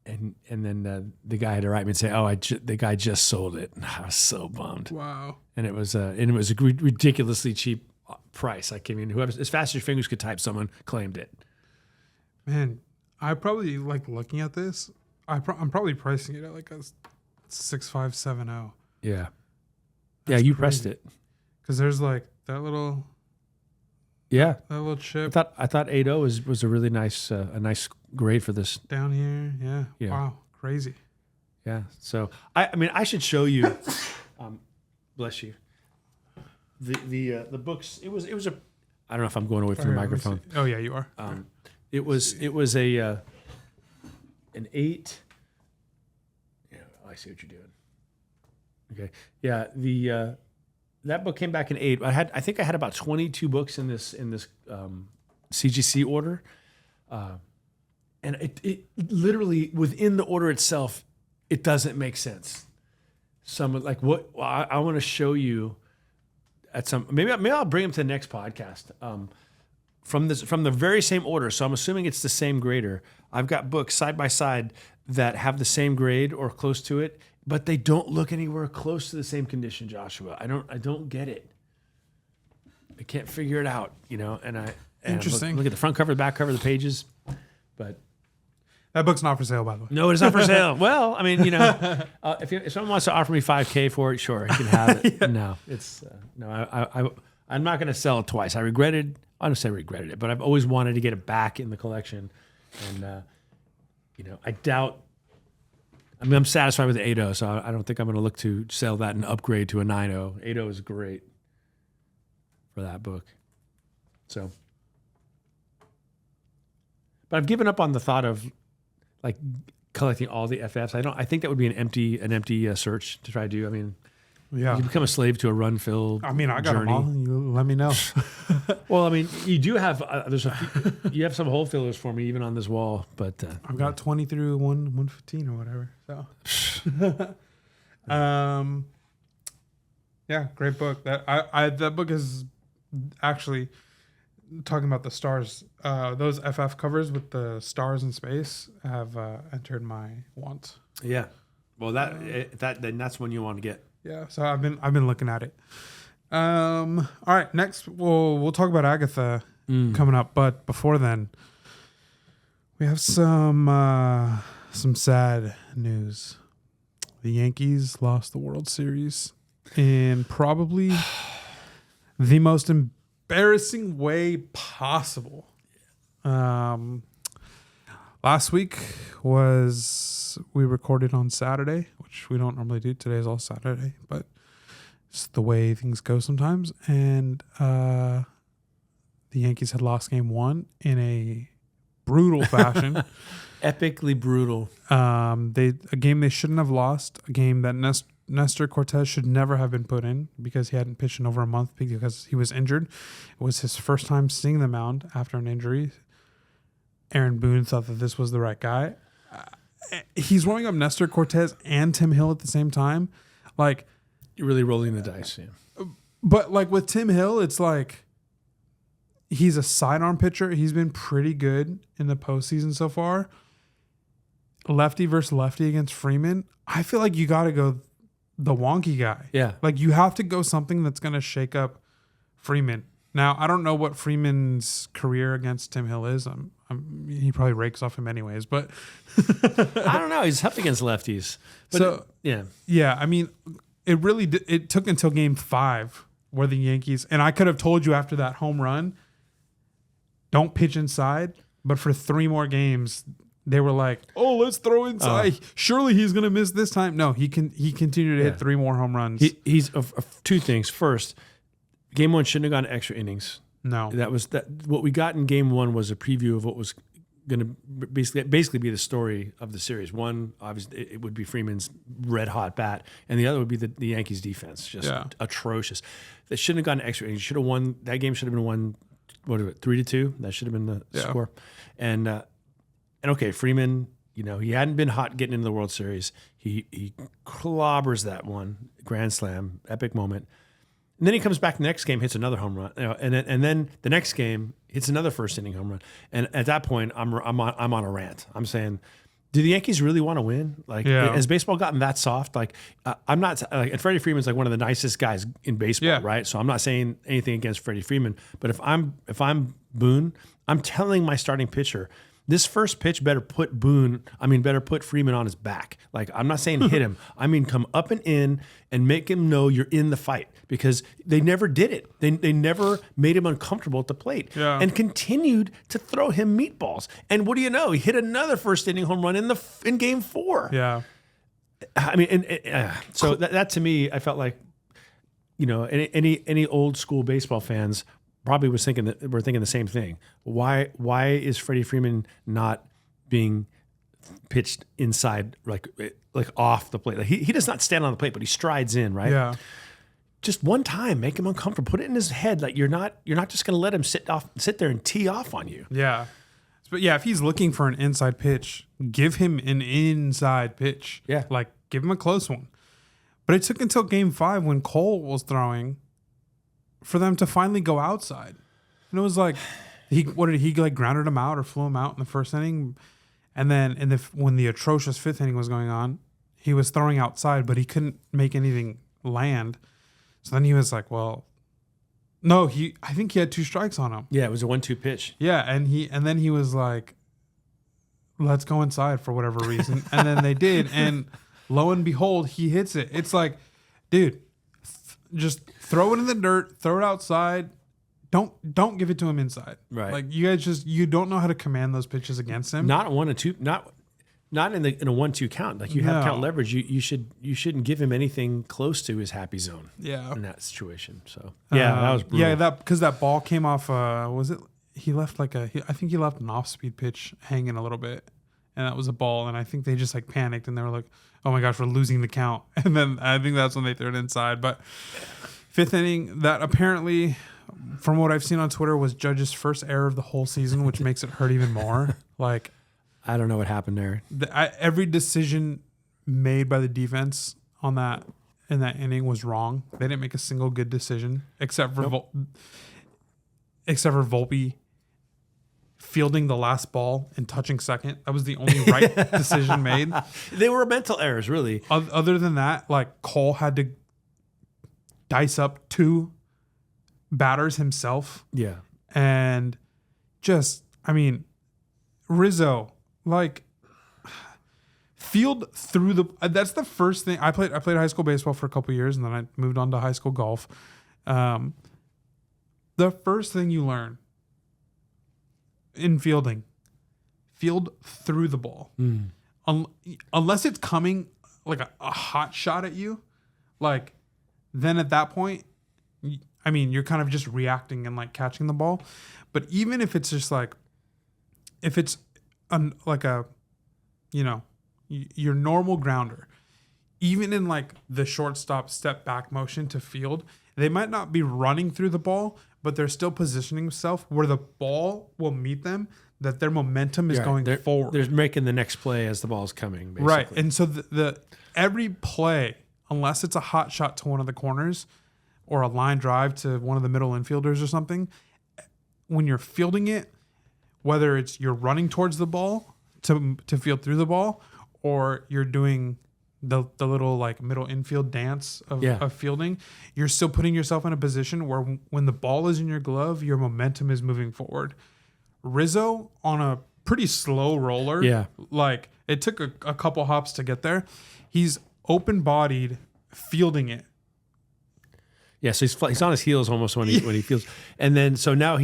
and then the guy had to write me and say, "Oh, the guy just sold it." And I was so bummed. Wow. And it was a ridiculously cheap price. Like, whoever, as fast as your fingers could type, someone claimed it. Man, I probably like looking at this. I'm probably pricing it at like a 6.570. Yeah. That's you crazy. pressed it. Because there's like that little. Yeah. That little chip. I thought 8.0 was a really nice a nice grade for this. Down here. Yeah. Wow. Crazy. Yeah. So I should show you. Bless you. The books. It was a. I don't know if I'm going away from the microphone. Oh yeah, you are. It was an 8. Yeah, I see what you're doing. Okay. Yeah. That book came back in 8. I think I had about 22 books in this CGC order, and it literally within the order itself, it doesn't make sense. Some like what I want to show you at some maybe I'll bring them to the next podcast from the very same order. So I'm assuming it's the same grader. I've got books side by side that have the same grade or close to it, but they don't look anywhere close to the same condition, Joshua. I don't get it. I can't figure it out, Interesting. Look at the front cover, the back cover, the pages, but. That book's not for sale, by the way. No, it's not for sale. Well, I mean, if someone wants to offer me $5,000 for it, sure, he can have it. Yeah. No, it's I'm not going to sell it twice. I don't say regretted it, but I've always wanted to get it back in the collection, and I doubt. I mean, I'm satisfied with the 8.0, so I don't think I'm going to look to sell that and upgrade to a 9.0. 8.0 is great for that book. So, but I've given up on the thought of collecting all the FFs. I think that would be an empty search to try to do. I mean, Yeah. You become a slave to a run-filled I got them all. You let me know. Well, you do have, you have some hole fillers for me even on this wall, but. I've got 20 through 115 or whatever. So. Yeah, great book. That book is actually talking about the stars. Those FF covers with the stars in space have entered my want. Yeah. Well, then that's when you want to get. Yeah, so I've been looking at it. All right, next we'll talk about Agatha coming up, but before then, we have some sad news. The Yankees lost the World Series in probably the most embarrassing way possible. Last week we recorded on Saturday, which we don't normally do. Today's all Saturday, but it's the way things go sometimes. And the Yankees had lost game 1 in a brutal fashion. Epically brutal. A game they shouldn't have lost. A game that Nestor Cortez should never have been put in because he hadn't pitched in over a month because he was injured. It was his first time seeing the mound after an injury. Aaron Boone thought that this was the right guy. He's rolling up Nestor Cortez and Tim Hill at the same time. Like, you're really rolling the dice, yeah. But like with Tim Hill, it's like he's a sidearm pitcher. He's been pretty good in the postseason so far. Lefty versus lefty against Freeman. I feel like you got to go the wonky guy. Yeah. Like you have to go something that's going to shake up Freeman. Now, I don't know what Freeman's career against Tim Hill is. He probably rakes off him anyways, but I don't know. He's tough against lefties. But yeah. I mean, it took until game 5 where the Yankees, and I could have told you after that home run, don't pitch inside. But for 3 more games, they were like, "Oh, let's throw inside. Surely he's going to miss this time." No, he continued to hit 3 more home runs. He's two things. First, game 1 shouldn't have gone to extra innings. No, what we got in game 1 was a preview of what was going to basically be the story of the series. One, obviously, it would be Freeman's red hot bat, and the other would be the Yankees defense, just atrocious. They shouldn't have gone to extra innings. Should have won that game. Should have been won. What is it? 3-2. That should have been the score. And okay, Freeman. He hadn't been hot getting into the World Series. He clobbers that one grand slam, epic moment. And then he comes back the next game, hits another home run, and then the next game hits another first inning home run. And at that point, I'm on a rant. I'm saying, do the Yankees really want to win? Like, has baseball gotten that soft? Like, I'm not. And Freddie Freeman's like one of the nicest guys in baseball, right? So I'm not saying anything against Freddie Freeman, but if I'm Boone, I'm telling my starting pitcher, this first pitch better put Freeman on his back. Like, I'm not saying hit him. I mean, come up and in and make him know you're in the fight, because they never did it. They never made him uncomfortable at the plate and continued to throw him meatballs. And what do you know? He hit another first inning home run in game 4. Yeah. I mean, so that to me, I felt like, any old school baseball fans probably we're thinking the same thing. Why is Freddie Freeman not being pitched inside, like off the plate? Like he does not stand on the plate, but he strides in, right? Yeah. Just one time, make him uncomfortable. Put it in his head like you're not just going to let him sit there and tee off on you. Yeah. But yeah, if he's looking for an inside pitch, give him an inside pitch. Yeah. Like, give him a close one. But it took until game 5 when Cole was throwing for them to finally go outside. And it was like, he grounded him out or flew him out in the first inning. And then when the atrocious 5th inning was going on, he was throwing outside, but he couldn't make anything land. So then he was like, well, no, I think he had 2 strikes on him. Yeah, it was a 1-2 pitch. Yeah, and then he was like, let's go inside for whatever reason. And then they did, and lo and behold, he hits it. It's like, dude, just throw it in the dirt, throw it outside. Don't give it to him inside. Right. Like, you guys you don't know how to command those pitches against him. Not 1 and 2, not in a 1-2 count. Like, you have count leverage. You shouldn't give him anything close to his happy zone. Yeah. In that situation. So that was brutal. Yeah, because that ball came off. Was it? He left I think he left an off-speed pitch hanging a little bit, and that was a ball. And I think they just like panicked and they were like, "Oh my gosh, we're losing the count." And then I think that's when they threw it inside. But fifth inning, that apparently, from what I've seen on Twitter, was Judge's first error of the whole season, which makes it hurt even more. Like, I don't know what happened there. Every decision made by the defense on that in that inning was wrong. They didn't make a single good decision except for Volpe fielding the last ball and touching second. That was the only right decision made. They were mental errors, really. Other than that, like Cole had to dice up 2 batters himself. Yeah. And just, I mean, Rizzo, like, field through the. That's the first thing. I played high school baseball for a couple years, and then I moved on to high school golf. The first thing you learn in fielding, field through the ball. Unless it's coming like a hot shot at you, like, then at that point, I mean, you're kind of just reacting and like catching the ball. But even if it's just like, if it's like a, you know, your normal grounder, even in like the shortstop step back motion to field, they might not be running through the ball, but they're still positioning themselves where the ball will meet them, that their momentum is going forward. They're making the next play as the ball's coming, basically. Right. And so the every play, unless it's a hot shot to one of the corners or a line drive to one of the middle infielders or something, when you're fielding it, whether it's you're running towards the ball to field through the ball, or you're doing the little like middle infield dance of fielding, you're still putting yourself in a position where when the ball is in your glove, your momentum is moving forward. Rizzo on a pretty slow roller, like it took a couple hops to get there. He's open-bodied, fielding it. Yeah, so he's on his heels almost when he feels, and then so now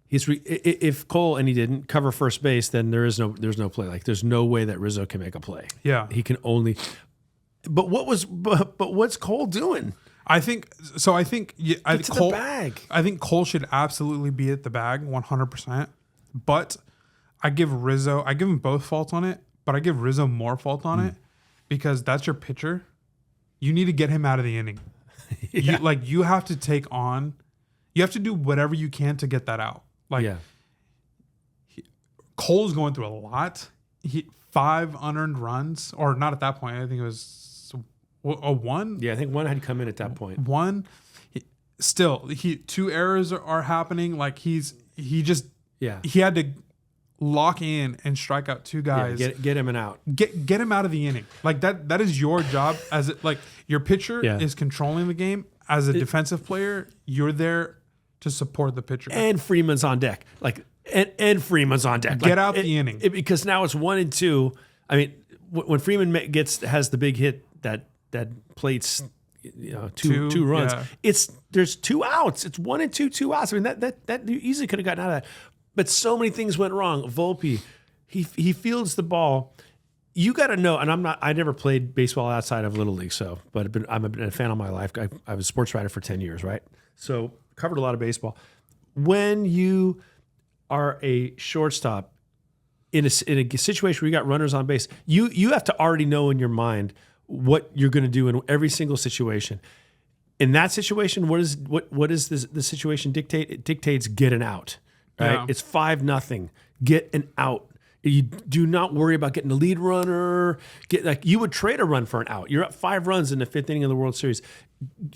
if Cole and he didn't cover first base, then there's no play. Like there's no way that Rizzo can make a play. Yeah, he can only. But what's Cole doing? I think Cole, the bag. I think Cole should absolutely be at the bag 100%. But I give him both faults on it, but I give Rizzo more fault on it because that's your pitcher. You need to get him out of the inning. You have to you have to do whatever you can to get that out. Cole's going through a lot. 5 unearned runs, or not at that point. I think it was a 1. Yeah, I think 1 had come in at that point. 1. Still, 2 errors are happening. Like he had to lock in and strike out 2 guys. Yeah, get him and out. Get him out of the inning. Like that is your job as like your pitcher is controlling the game. As a defensive player, you're there to support the pitcher. And Freeman's on deck. And Freeman's on deck. Get out the inning. Because now it's 1 and 2. I mean, when Freeman has the big hit that plates, two runs. Yeah. There's 2 outs. It's 1 and 2 outs. I mean that you easily could have gotten out of that. But so many things went wrong. Volpe, he fields the ball. You got to know, and I never played baseball outside of Little League, but I've been a fan all my life. I was a sports writer for 10 years, right? So covered a lot of baseball. When you are a shortstop in a situation where you got runners on base, you have to already know in your mind what you're going to do in every single situation. In that situation, what does the situation dictate? It dictates get an out. Right? Yeah. It's 5-0. Get an out. You do not worry about getting the lead runner. You would trade a run for an out. You're up 5 runs in the 5th inning of the World Series.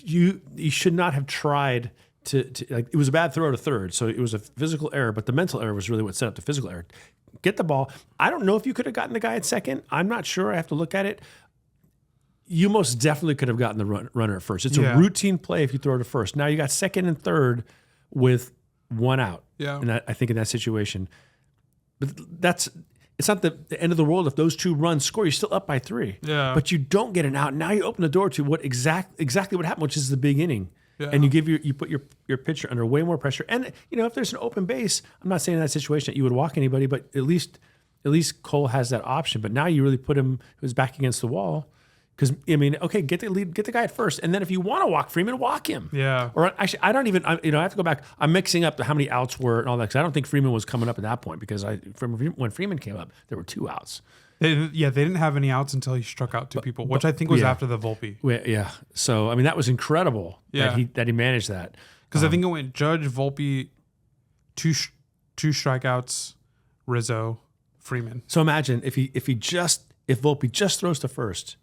You should not have tried to it was a bad throw to third, so it was a physical error, but the mental error was really what set up the physical error. Get the ball. I don't know if you could have gotten the guy at second. I'm not sure. I have to look at it. You most definitely could have gotten the runner at first. It's a routine play if you throw to first. Now you got second and third with 1 out. Yeah. And I think in that situation, but it's not the end of the world if those 2 runs score. You're still up by 3. Yeah. But you don't get an out. Now you open the door to what exactly what happened, which is the big inning. Yeah. And you put your pitcher under way more pressure. And if there's an open base, I'm not saying in that situation that you would walk anybody, but at least Cole has that option. But now you really put him, who's back against the wall. Because, I mean, okay, get the lead, get the guy at first. And then if you want to walk Freeman, walk him. Yeah. Or actually, I don't even, I have to go back. I'm mixing up how many outs were and all that. Because I don't think Freeman was coming up at that point. Because when Freeman came up, there were 2 outs. They didn't have any outs until he struck out 2 people, which I think was after the Volpe. Yeah. So, I mean, that was incredible that he managed that. Because I think it went Judge, Volpe, 2 strikeouts, Rizzo, Freeman. So imagine if Volpe just throws to first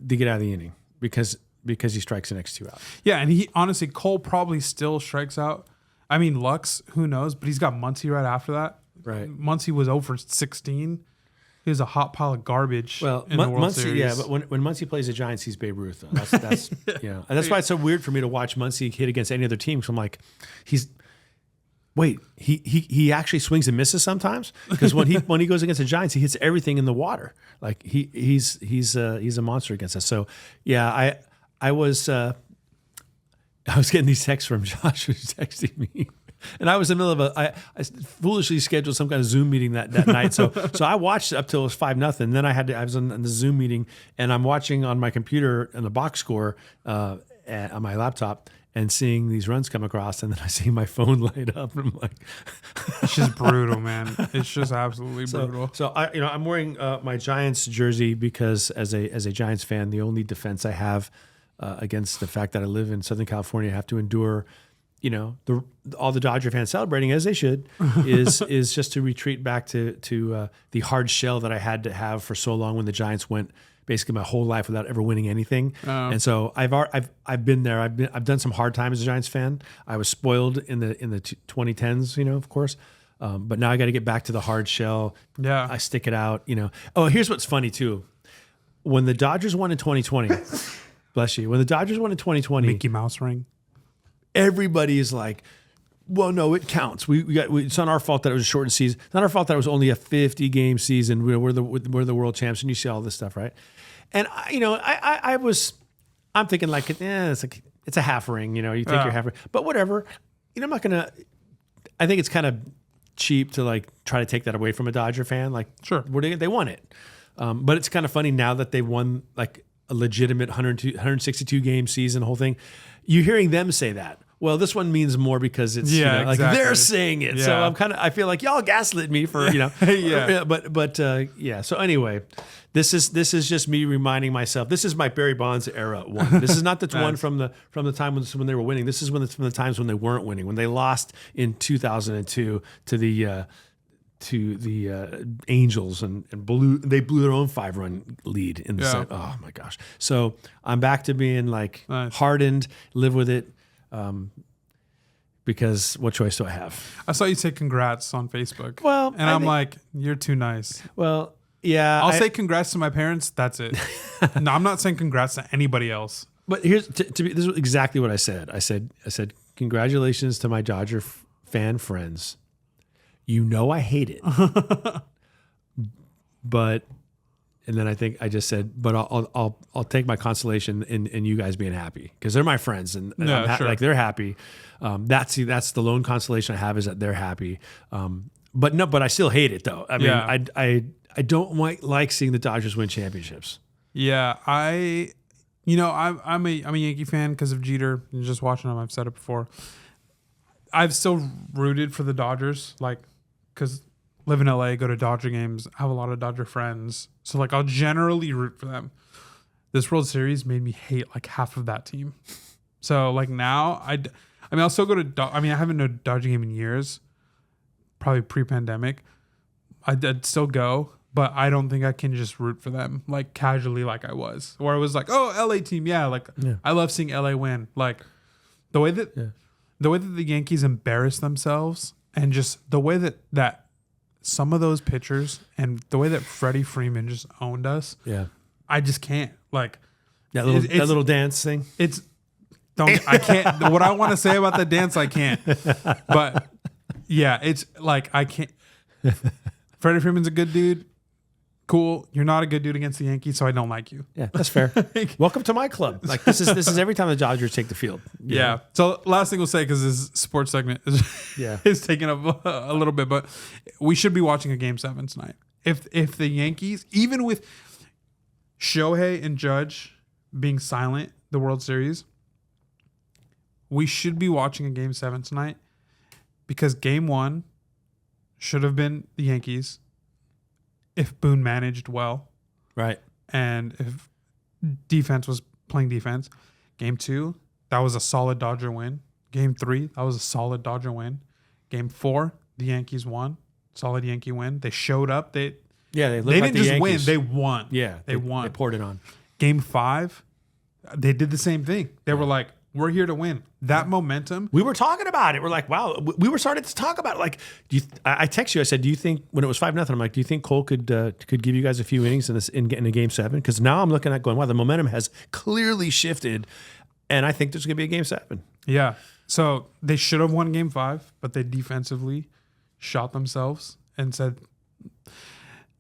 to get out of the inning because he strikes the next 2 out. Yeah, and he honestly, Cole probably still strikes out. I mean, Lux, who knows? But he's got Muncy right after that. Right. Muncy was over 16. He was a hot pile of garbage. Well, in the World Series. Yeah, but when Muncy plays the Giants, he's Babe Ruth. Though. That's and that's why it's so weird for me to watch Muncy hit against any other team. So I'm like, he actually swings and misses sometimes because when he goes against the Giants, he hits everything in the water. Like he's a monster against us. So yeah, I was getting these texts from Josh who's texting me. And I was in the middle of I foolishly scheduled some kind of Zoom meeting that night. So I watched up till it was 5-0. Then I was in the Zoom meeting and I'm watching on my computer and the box score on my laptop and seeing these runs come across, and then I see my phone light up, and I'm like, it's just brutal, man. It's just absolutely brutal. So I'm wearing my Giants jersey because as a Giants fan, the only defense I have against the fact that I live in Southern California, have to endure, all the Dodger fans celebrating as they should, is just to retreat back to the hard shell that I had to have for so long when the Giants went basically my whole life without ever winning anything. And so I've been there. I've done some hard times as a Giants fan. I was spoiled in the 2010s, of course. But now I got to get back to the hard shell. Yeah. I stick it out, Oh, here's what's funny too. When the Dodgers won in 2020, bless you. When the Dodgers won in 2020, Mickey Mouse ring. Everybody is like, well, no, it counts. It's not our fault that it was a shortened season. It's not our fault that it was only a 50-game season. We're the world champs, and you see all this stuff, right? And I'm thinking like, it's a half ring. You think you're half ring, but whatever. I'm not gonna. I think it's kind of cheap to like try to take that away from a Dodger fan. Like, sure, they won it, but it's kind of funny now that they won like a legitimate 162 game season, the whole thing. You're hearing them say that. Well, this one means more because it's exactly. Like they're saying it. Yeah. So I feel like y'all gaslit me for yeah. But yeah. So anyway, this is just me reminding myself. This is my Barry Bonds era one. This is not the one from the time when they were winning. This is from the times when they weren't winning. When they lost in 2002 to the Angels and blew their own 5-run lead in the oh my gosh. So I'm back to being like hardened, live with it. Because what choice do I have? I saw you say congrats on Facebook. Well, and I'm like, you're too nice. Well, yeah. I'll say congrats to my parents. That's it. No, I'm not saying congrats to anybody else. But here's this is exactly what I said. I said congratulations to my Dodger fan friends. I hate it, but. And then I think I just said, but I'll take my consolation in you guys being happy because they're my friends and sure. Like they're happy. That's the lone consolation I have is that they're happy. But I still hate it though. I mean, I don't like seeing the Dodgers win championships. Yeah, I'm a Yankee fan because of Jeter. And just watching them, I've said it before. I've still rooted for the Dodgers, like because. Live in LA, go to Dodger games, have a lot of Dodger friends. So, like, I'll generally root for them. This World Series made me hate, like, half of that team. So, like, now, I'll still go to, I haven't been to a Dodger game in years, probably pre-pandemic. I'd still go, but I don't think I can just root for them, like, casually like I was. Where I was like, oh, LA team, I love seeing LA win. Like, the way that the Yankees embarrass themselves and just the way that some of those pitchers and the way that Freddie Freeman just owned us, I just can't. Like that little dance thing. I can't. What I want to say about the dance, I can't. But yeah, it's like I can't. Freddie Freeman's a good dude. Cool. You're not a good dude against the Yankees, so I don't like you. Yeah, that's fair. Welcome to my club. Like this is every time the Dodgers take the field. Yeah. So last thing we'll say, because this sports segment is taking up a little bit, but we should be watching a Game 7 tonight. If the Yankees, even with Shohei and Judge being silent the World Series, we should be watching a Game 7 tonight because Game 1 should have been the Yankees if Boone managed well. Right. And if defense was playing defense. Game 2, that was a solid Dodger win. Game 3, that was a solid Dodger win. Game 4, the Yankees won. Solid Yankee win. They showed up. They didn't just win. They won. Yeah. They won. They poured it on. Game 5, they did the same thing. They were like, we're here to win. That momentum. We were talking about it. We're like, wow. We were starting to talk about it. Like, I text you. I said, do you think when it was 5-0? I'm like, do you think Cole could give you guys a few innings in a Game 7? Because now I'm looking at going, wow, the momentum has clearly shifted, and I think there's going to be a Game 7. Yeah. So they should have won Game 5, but they defensively shot themselves and said,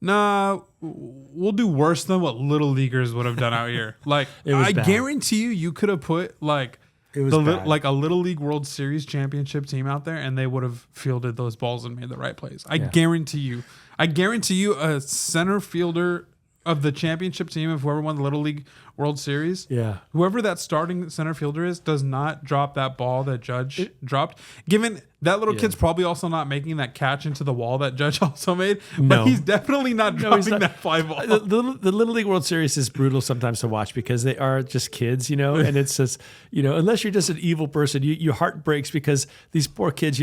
nah, we'll do worse than what little leaguers would have done out here. Like, I guarantee you could have put like a little league World Series championship team out there, and they would have fielded those balls and made the right plays. I guarantee you. I guarantee you, a center fielder of the championship team of whoever won the Little League World Series, whoever that starting center fielder is, does not drop that ball that Judge dropped. Given that little kid's probably also not making that catch into the wall that Judge also made, but he's definitely not dropping that fly ball. The Little League World Series is brutal sometimes to watch because they are just kids, and it's just, unless you're just an evil person, your heart breaks because these poor kids,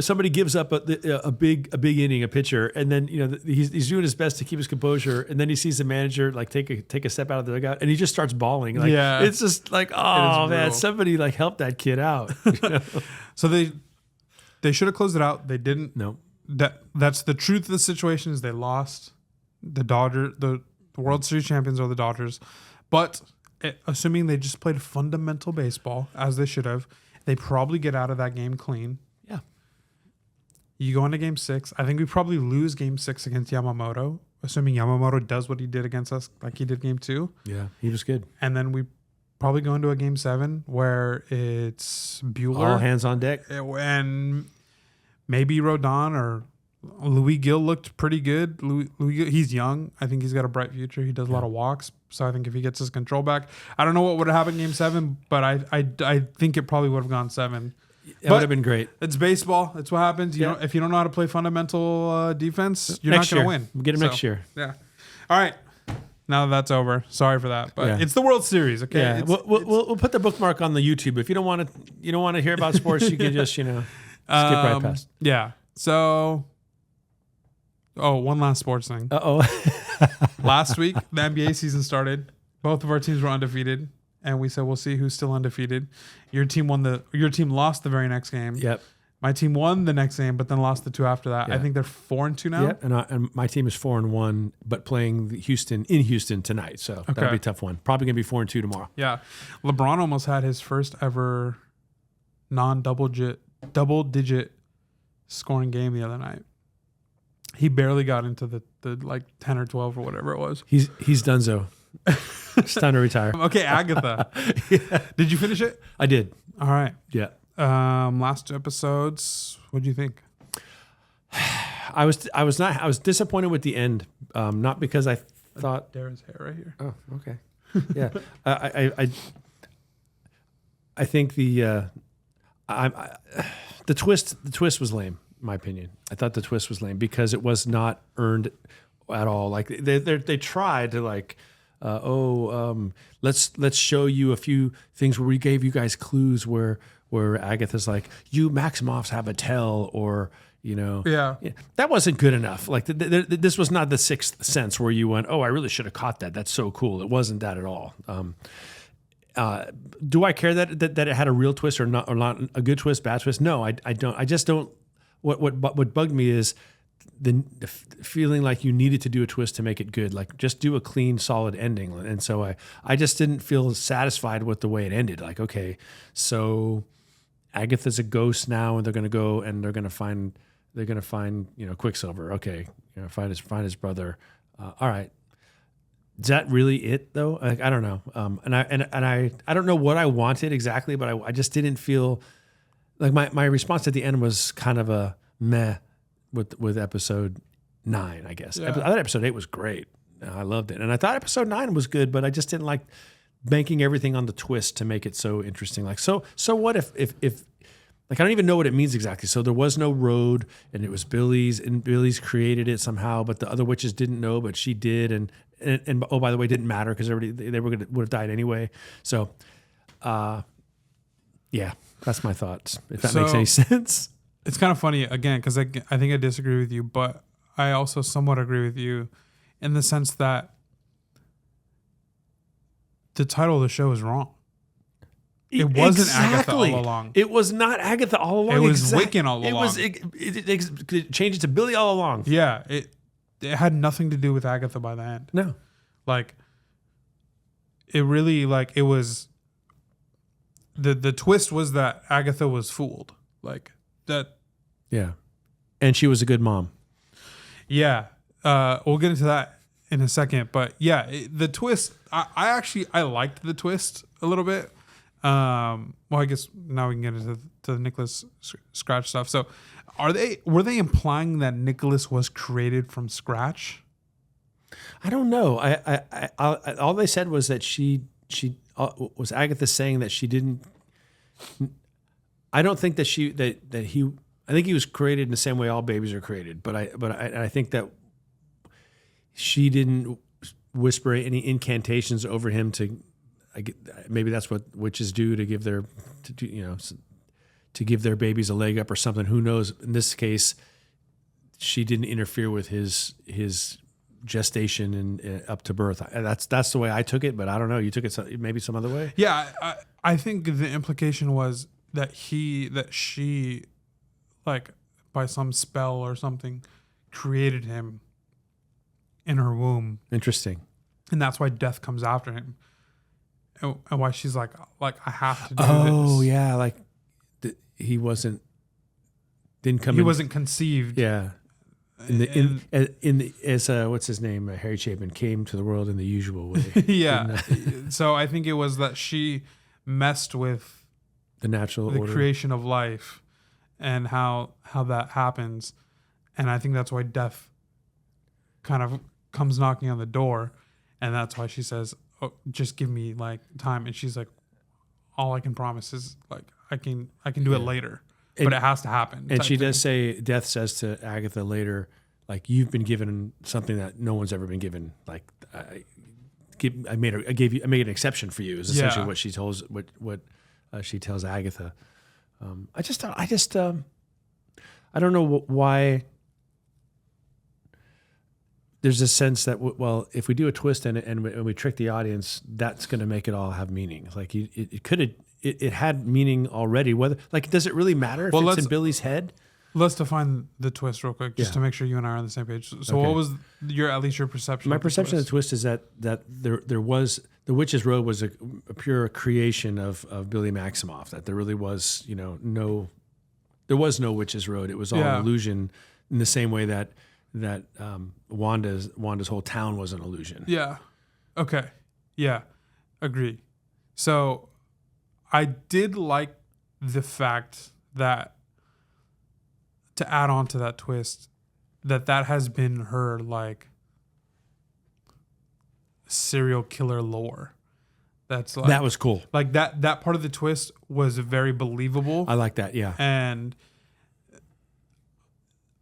somebody gives up a big inning, a pitcher, and then he's doing his best to keep his composure, and then he sees the manager like take a step out of the dugout, and he just starts bawling. Like, it's just like, oh man, somebody like help that kid out. So they should have closed it out. They didn't. No, that's the truth of the situation. Is they lost. The World Series champions are the Dodgers, but assuming they just played fundamental baseball as they should have, they probably get out of that game clean. You go into Game 6. I think we probably lose Game 6 against Yamamoto, assuming Yamamoto does what he did against us like he did Game 2. Yeah, he was good. And then we probably go into a Game 7 where it's Buehler. All hands on deck. And maybe Rodon or Louis Gill looked pretty good. Louis Gill, he's young. I think he's got a bright future. He does a lot of walks. So I think if he gets his control back, I don't know what would have happened in Game 7, but I think it probably would have gone 7. It would have been great. It's baseball. It's what happens. If you don't know how to play fundamental defense, you're not going to win. We'll get him next year. Yeah. All right. Now that that's over, sorry for that, but it's the World Series. Okay. Yeah. We'll put the bookmark on the YouTube. If you don't want to hear about sports, you can just skip right past. Yeah. So, one last sports thing. Last week the NBA season started. Both of our teams were undefeated. And we said, we'll see who's still undefeated. Your team lost the very next game. Yep. My team won the next game, but then lost the 2 after that. Yep. I think they're 4-2 now. Yep. And my team is 4-1, but playing Houston tonight. So that'll be a tough one. Probably going to be 4-2 tomorrow. Yeah. LeBron almost had his first ever double digit scoring game the other night. He barely got into the like 10 or 12 or whatever it was. He's donezo. It's time to retire. Okay, Agatha. Did you finish it? I did. All right. Yeah. Last 2 episodes. What do you think? I was disappointed with the end. Not because I thought Darren's hair right here. Oh, okay. Yeah. I think the twist was lame, in my opinion. I thought the twist was lame because it was not earned at all. Like they tried to like. Let's show you a few things where we gave you guys clues where Agatha's like, you Maximovs have a tell, or that wasn't good enough. Like this was not the Sixth Sense where you went, oh, I really should have caught that. That's so cool. It wasn't that at all. Do I care that it had a real twist or not a good twist, bad twist? No, I don't. I just don't. What bugged me is the feeling like you needed to do a twist to make it good. Like just do a clean, solid ending. And so I just didn't feel satisfied with the way it ended. Like, okay, so Agatha's a ghost now, and they're going to go and they're going to find Quicksilver. Okay, find his brother. All right. Is that really it though? Like, I don't know. And I don't know what I wanted exactly, but I just didn't feel like my response at the end was kind of a meh with episode 9, I guess. Yeah. I thought episode 8 was great. I loved it. And I thought episode 9 was good, but I just didn't like banking everything on the twist to make it so interesting. Like, so what if like, I don't even know what it means exactly. So there was no road, and it was Billy's, and Billy's created it somehow, but the other witches didn't know, but she did. And oh, by the way, it didn't matter because everybody, they would have died anyway. So, yeah, that's my thoughts, if that makes any sense. It's kind of funny, again, because I think I disagree with you, but I also somewhat agree with you in the sense that the title of the show is wrong. It wasn't Agatha all along. It was not Agatha all along. It was Wiccan all along. It changed it to Billy all along. Yeah, it had nothing to do with Agatha by the end. No. Like, it really, like, it was... The twist was that Agatha was fooled. Like, that... Yeah. And she was a good mom. Yeah. We'll get into that in a second. But, yeah, the twist... I liked the twist a little bit. Well, I guess now we can get into the Nicholas Scratch stuff. So, were they implying that Nicholas was created from scratch? I don't know. I all they said was that she was Agatha saying that she didn't. I don't think that he. I think he was created in the same way all babies are created, but I think that she didn't whisper any incantations over him to. Maybe that's what witches do to give their, to give their babies a leg up or something. Who knows? In this case, she didn't interfere with his gestation and up to birth. That's the way I took it, but I don't know. You took it maybe some other way. Yeah, I think the implication was that she, like by some spell or something, created him in her womb. Interesting. And that's why death comes after him. And why she's like I have to do this. Oh yeah, like he wasn't conceived. Yeah. What's his name? Harry Chapin came to the world in the usual way. Yeah. So I think it was that she messed with the natural order. Creation of life and how that happens. And I think that's why death kind of comes knocking on the door, and that's why she says, "Oh, just give me like time." And she's like, "All I can promise is like I can do it later, but it has to happen." And she does say, Death says to Agatha later, like, "You've been given something that no one's ever been given. Like I made an exception for you." Is essentially what she tells she tells Agatha. I don't know why. There's a sense that, well, if we do a twist and we trick the audience, that's going to make it all have meaning. It's like it had meaning already. Whether, like, does it really matter if it's in Billy's head? Let's define the twist real quick, just to make sure you and I are on the same page. So, What was at least your perception? My perception of the twist is that there was the Witch's Road was a pure creation of Billy Maximoff. That there really was there was no Witch's Road. It was all an illusion, in the same way that Wanda's whole town was an illusion. Yeah. Okay. Yeah. Agree. So I did like the fact that, to add on to that twist, that has been her like serial killer lore. That's like, that was cool. Like that part of the twist was very believable. I like that. Yeah. And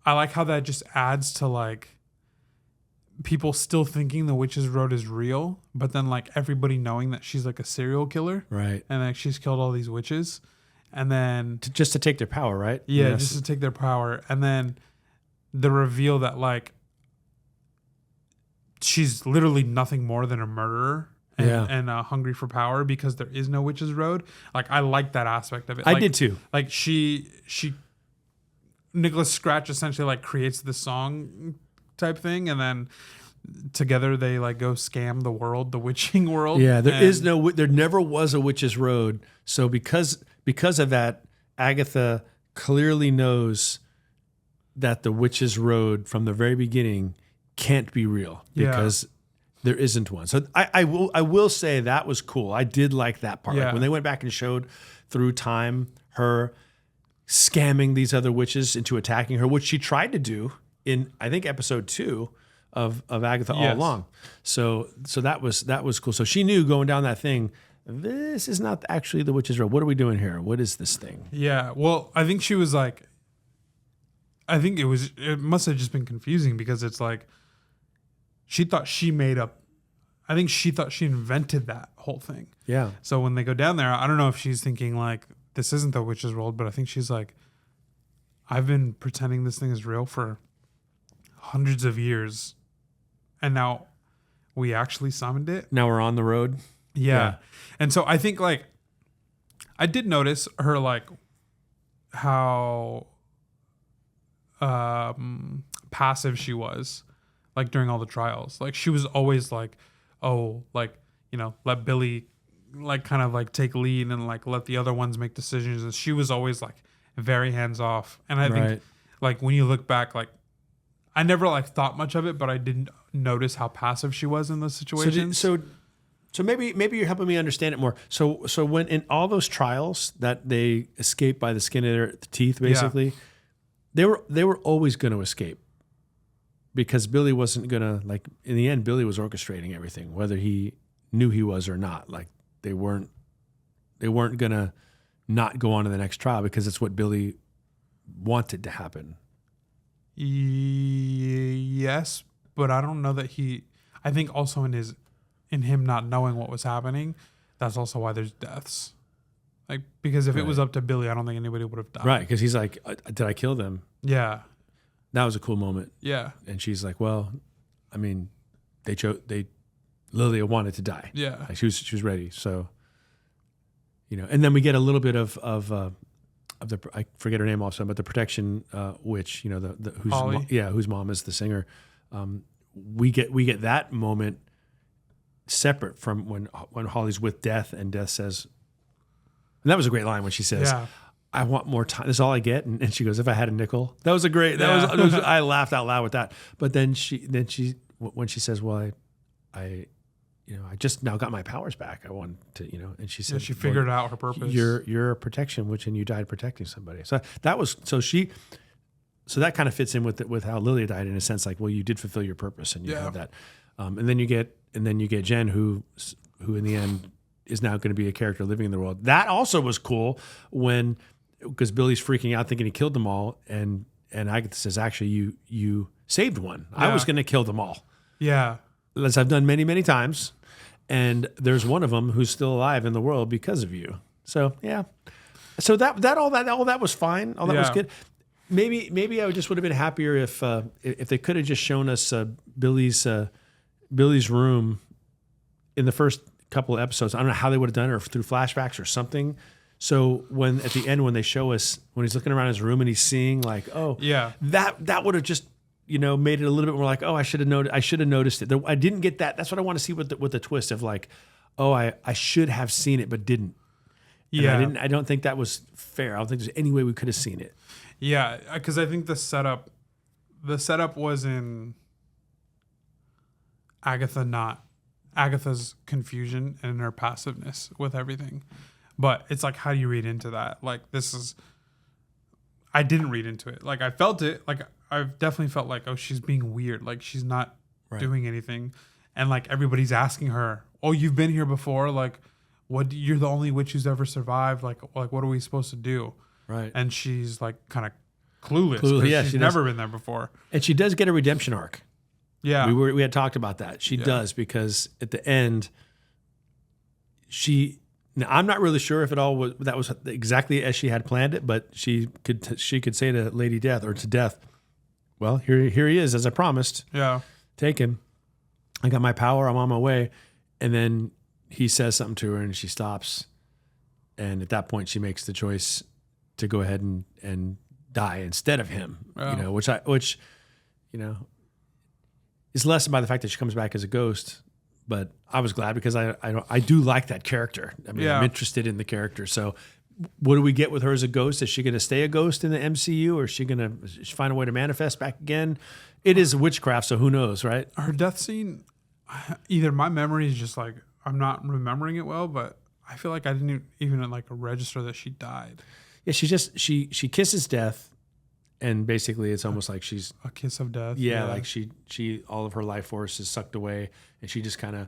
I like how that just adds to like people still thinking the Witch's Road is real, but then like everybody knowing that she's like a serial killer, right? And like she's killed all these witches, and then just to take their power, right? Yeah, yes. Just to take their power, and then the reveal that like she's literally nothing more than a murderer. And hungry for power because there is no Witch's Road. Like I like that aspect of it. I did too. Like Nicholas Scratch essentially like creates the song type thing, and then together they like go scam the world, the witching world. Yeah, there never was a Witch's Road. So because of that, Agatha clearly knows that the Witch's Road from the very beginning can't be real because there isn't one. So I will say that was cool. I did like that part. Yeah. Like when they went back and showed through time her scamming these other witches into attacking her, which she tried to do in, I think, episode 2. of Agatha all along. So that was cool. So she knew going down that thing, this is not actually the witch's road. What are we doing here? What is this thing? Yeah. Well, I think she was like, it must have just been confusing because it's like, she thought she invented that whole thing. Yeah. So when they go down there, I don't know if she's thinking like, this isn't the witch's world, but I think she's like, I've been pretending this thing is real for hundreds of years. And now we actually summoned it. Now we're on the road. Yeah. And so I think like, I did notice her like how passive she was like during all the trials. Like she was always like, oh, like, you know, let Billy like kind of like take lead and like let the other ones make decisions. And she was always like very hands off. And I think like when you look back, like I never like thought much of it, but I didn't notice how passive she was in those situations. So maybe you're helping me understand it more. So when in all those trials that they escape by the skin of their teeth, basically, they were always going to escape because Billy wasn't going to, like, in the end, Billy was orchestrating everything, whether he knew he was or not. Like they weren't going to not go on to the next trial because it's what Billy wanted to happen. Yes, but I don't know that I think also in him not knowing what was happening, that's also why there's deaths. Like, because if it was up to Billy, I don't think anybody would have died. Right, because he's like, did I kill them? Yeah. That was a cool moment. Yeah. And she's like, well, I mean, Lilia wanted to die. Yeah. Like she was ready. So, you know, and then we get a little bit of the, I forget her name also, but the protection witch, you know, whose mom is the singer. We get that moment separate from when Holly's with Death and Death says, and that was a great line when she says, I want more time. This is all I get. And she goes, if I had a nickel. That was I laughed out loud with that. But then when she says, well, I just now got my powers back. I want to, you know, and she said, she figured out her purpose. You're a protection witch and you died protecting somebody. So that kind of fits in with how Lilia died in a sense, like, well, you did fulfill your purpose and you had that. And then you get Jen who in the end is now going to be a character living in the world. That also was cool because Billy's freaking out thinking he killed them all. And Agatha says, actually, you saved one. Yeah. I was going to kill them all. Yeah. As I've done many, many times. And there's one of them who's still alive in the world because of you. So, yeah. So all that was fine. All that was good. Maybe I just would have been happier if they could have just shown us Billy's room in the first couple of episodes. I don't know how they would have done it, or through flashbacks or something. So when at the end, when they show us when he's looking around his room and he's seeing like, oh yeah, that would have just, you know, made it a little bit more like, oh, I should have noticed it. I didn't get that. That's what I want to see with the twist of like, oh, I should have seen it but didn't. And I don't think that was fair. I don't think there's any way we could have seen it. Yeah, because I think the setup was in Agatha's confusion and her passiveness with everything. But it's like, how do you read into that? Like, I didn't read into it. Like, I felt it. Like, I've definitely felt like, oh, she's being weird. Like, she's not doing anything. And like, everybody's asking her, oh, you've been here before. Like, you're the only witch who's ever survived. Like, what are we supposed to do? Right. And she's like kind of clueless. Yeah, she's never been there before. And she does get a redemption arc. Yeah. We had talked about that. She does, because at the end, now I'm not really sure if that was exactly as she had planned it, but she could say to Lady Death or to Death, well, here he is, as I promised. Yeah. Take him. I got my power. I'm on my way. And then he says something to her and she stops. And at that point, she makes the choice to go ahead and die instead of him, you know, which you know, is lessened by the fact that she comes back as a ghost. But I was glad because I do like that character. I mean, I'm interested in the character. So what do we get with her as a ghost? Is she going to stay a ghost in the MCU, or is she going to find a way to manifest back again? It is witchcraft, so who knows, right? Her death scene, either my memory is just like, I'm not remembering it well, but I feel like I didn't even like register that she died. Yeah, she kisses Death, and basically it's almost like she's a kiss of death. Yeah, like she all of her life force is sucked away, and she just kind of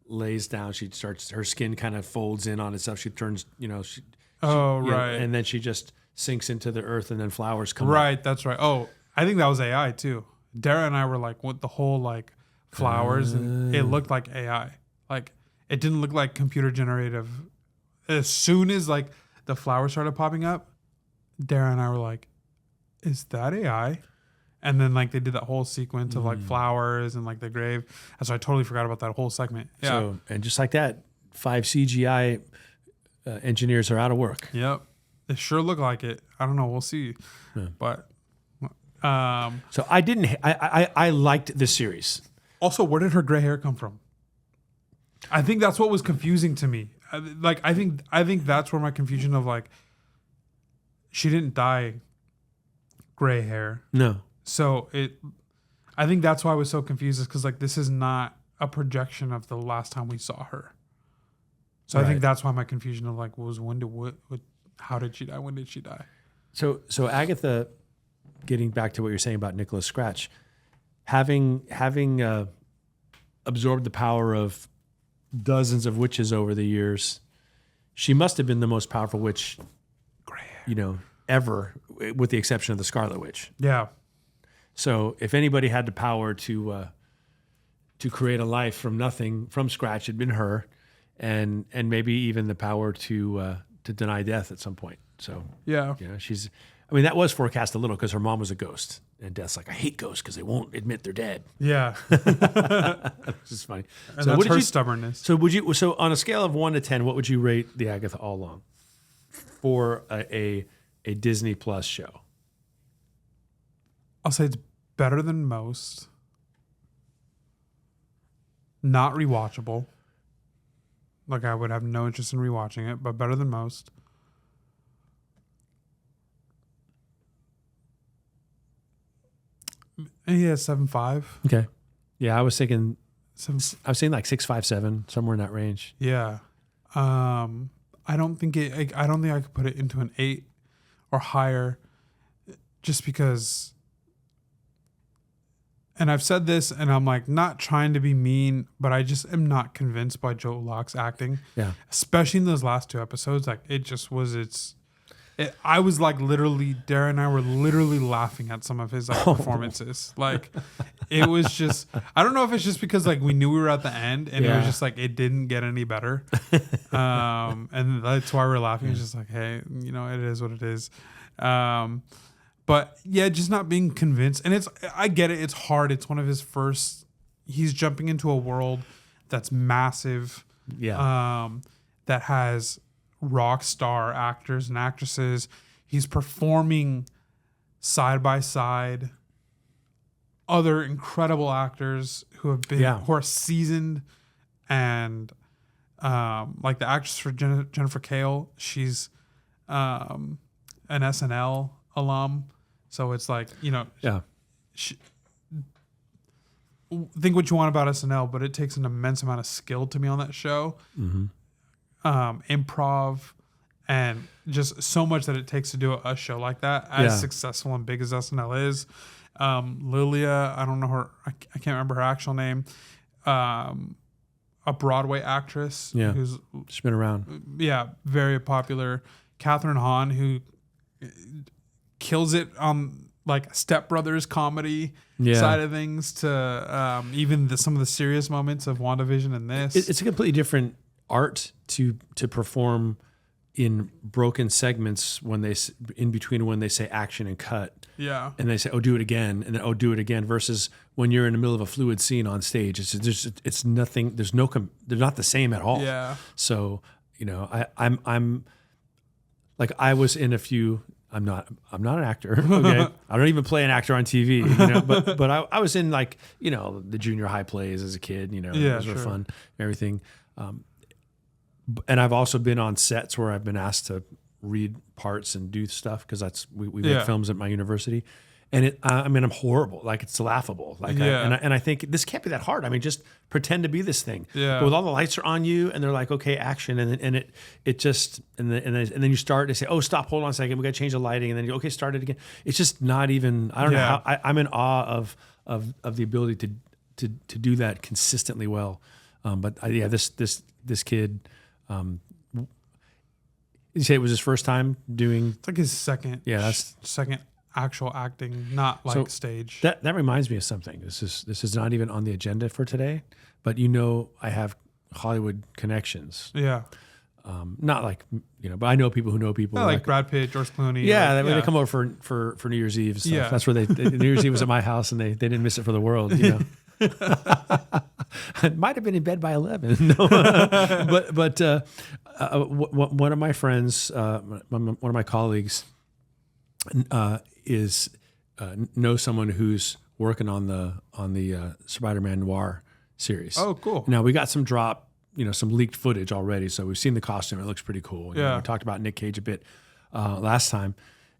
lays down. She starts, her skin kind of folds in on itself. She turns, right, and then she just sinks into the earth, and then flowers come. Right, up. That's right. Oh, I think that was AI too. Dara and I were like, with the whole like flowers, and it looked like AI. Like it didn't look like computer generative. As soon as like the flowers started popping up, Dara and I were like, "Is that AI?" And then like they did that whole sequence of like flowers and like the grave. And so I totally forgot about that whole segment. Yeah. So, and just like that, 5 CGI engineers are out of work. Yep. It sure looked like it. I don't know. We'll see. Yeah. But so I liked this series. Also, where did her gray hair come from? I think that's what was confusing to me. I think that's where my confusion of like, she didn't dye gray hair. No. So I think that's why I was so confused, is because like this is not a projection of the last time we saw her. So right. I think that's why my confusion of like was how did she die? When did she die? So Agatha, getting back to what you're saying about Nicholas Scratch, having absorbed the power of dozens of witches over the years, she must have been the most powerful witch, ever, with the exception of the Scarlet Witch. Yeah. So if anybody had the power to create a life from nothing, from scratch, it'd been her, and maybe even the power to deny death at some point. So yeah, she's. I mean, that was forecast a little because her mom was a ghost, and Death's like, I hate ghosts because they won't admit they're dead. Yeah, it's just funny. And so that's her stubbornness. So on a scale of 1 to 10, what would you rate the Agatha All Along for a Disney Plus show? I'll say it's better than most. Not rewatchable. Like I would have no interest in rewatching it, but better than most. Yeah, 7.5. Okay. Yeah, I was thinking like 6.5, 7, somewhere in that range. Yeah. I don't think I could put it into an 8 or higher, just because. And I've said this, and I'm like not trying to be mean, but I just am not convinced by Joe Locke's acting. Yeah. Especially in those last 2 episodes. Like it just was, I was like literally, Dara and I were literally laughing at some of his performances. Like it was just, I don't know if it's just because like we knew we were at the end, and it was just like, it didn't get any better. And that's why we're laughing. It's just like, hey, it is what it is. But yeah, just not being convinced. And I get it. It's hard. It's one of his first, he's jumping into a world that's massive. Yeah. That has rock star actors and actresses. He's performing side by side other incredible actors who have been, who are seasoned, and like the actress for Jennifer Kale, she's an SNL alum. So it's like, think what you want about SNL, but it takes an immense amount of skill to be on that show. Mm-hmm. Improv, and just so much that it takes to do a show like that, as successful and big as SNL is. Lilia, I don't know her, I can't remember her actual name. A Broadway actress who's she's been around. Yeah, very popular. Catherine Hahn, who kills it on like Step Brothers comedy side of things, to even some of the serious moments of WandaVision and this. It's a completely different art to perform in broken segments when they in between when they say action and cut. Yeah. And they say, oh, do it again, and then oh, do it again, versus when you're in the middle of a fluid scene on stage. It's nothing. They're not the same at all. Yeah. So I'm like, I was in a few. I'm not an actor. Okay, I don't even play an actor on TV. But I was in like the junior high plays as a kid. Those were fun and everything. And I've also been on sets where I've been asked to read parts and do stuff because we make films at my university, And I'm horrible. Like, it's laughable. Like, I think this can't be that hard. I mean, just pretend to be this thing. Yeah. But with all the lights are on you, and they're like, okay, action, and it just and then you start to say, oh, stop, hold on a second, we got to change the lighting, and then you okay, start it again. It's just not even. I don't know how. I'm in awe of the ability to do that consistently well. But this kid. You say it was his first time doing? It's like his second. Yeah, that's second actual acting, not like stage. That reminds me of something. This is not even on the agenda for today, but I have Hollywood connections. Yeah. Not like but I know people who know people. Like Brad Pitt, George Clooney. Yeah, they come over for New Year's Eve and stuff. Yeah. That's where New Year's Eve was at my house, and they didn't miss it for the world. I might have been in bed by 11. No, but one of my friends, one of my colleagues, knows someone who's working on the Spider-Man Noir series. Oh, cool! Now we got some some leaked footage already, so we've seen the costume. It looks pretty cool. We talked about Nick Cage a bit last time.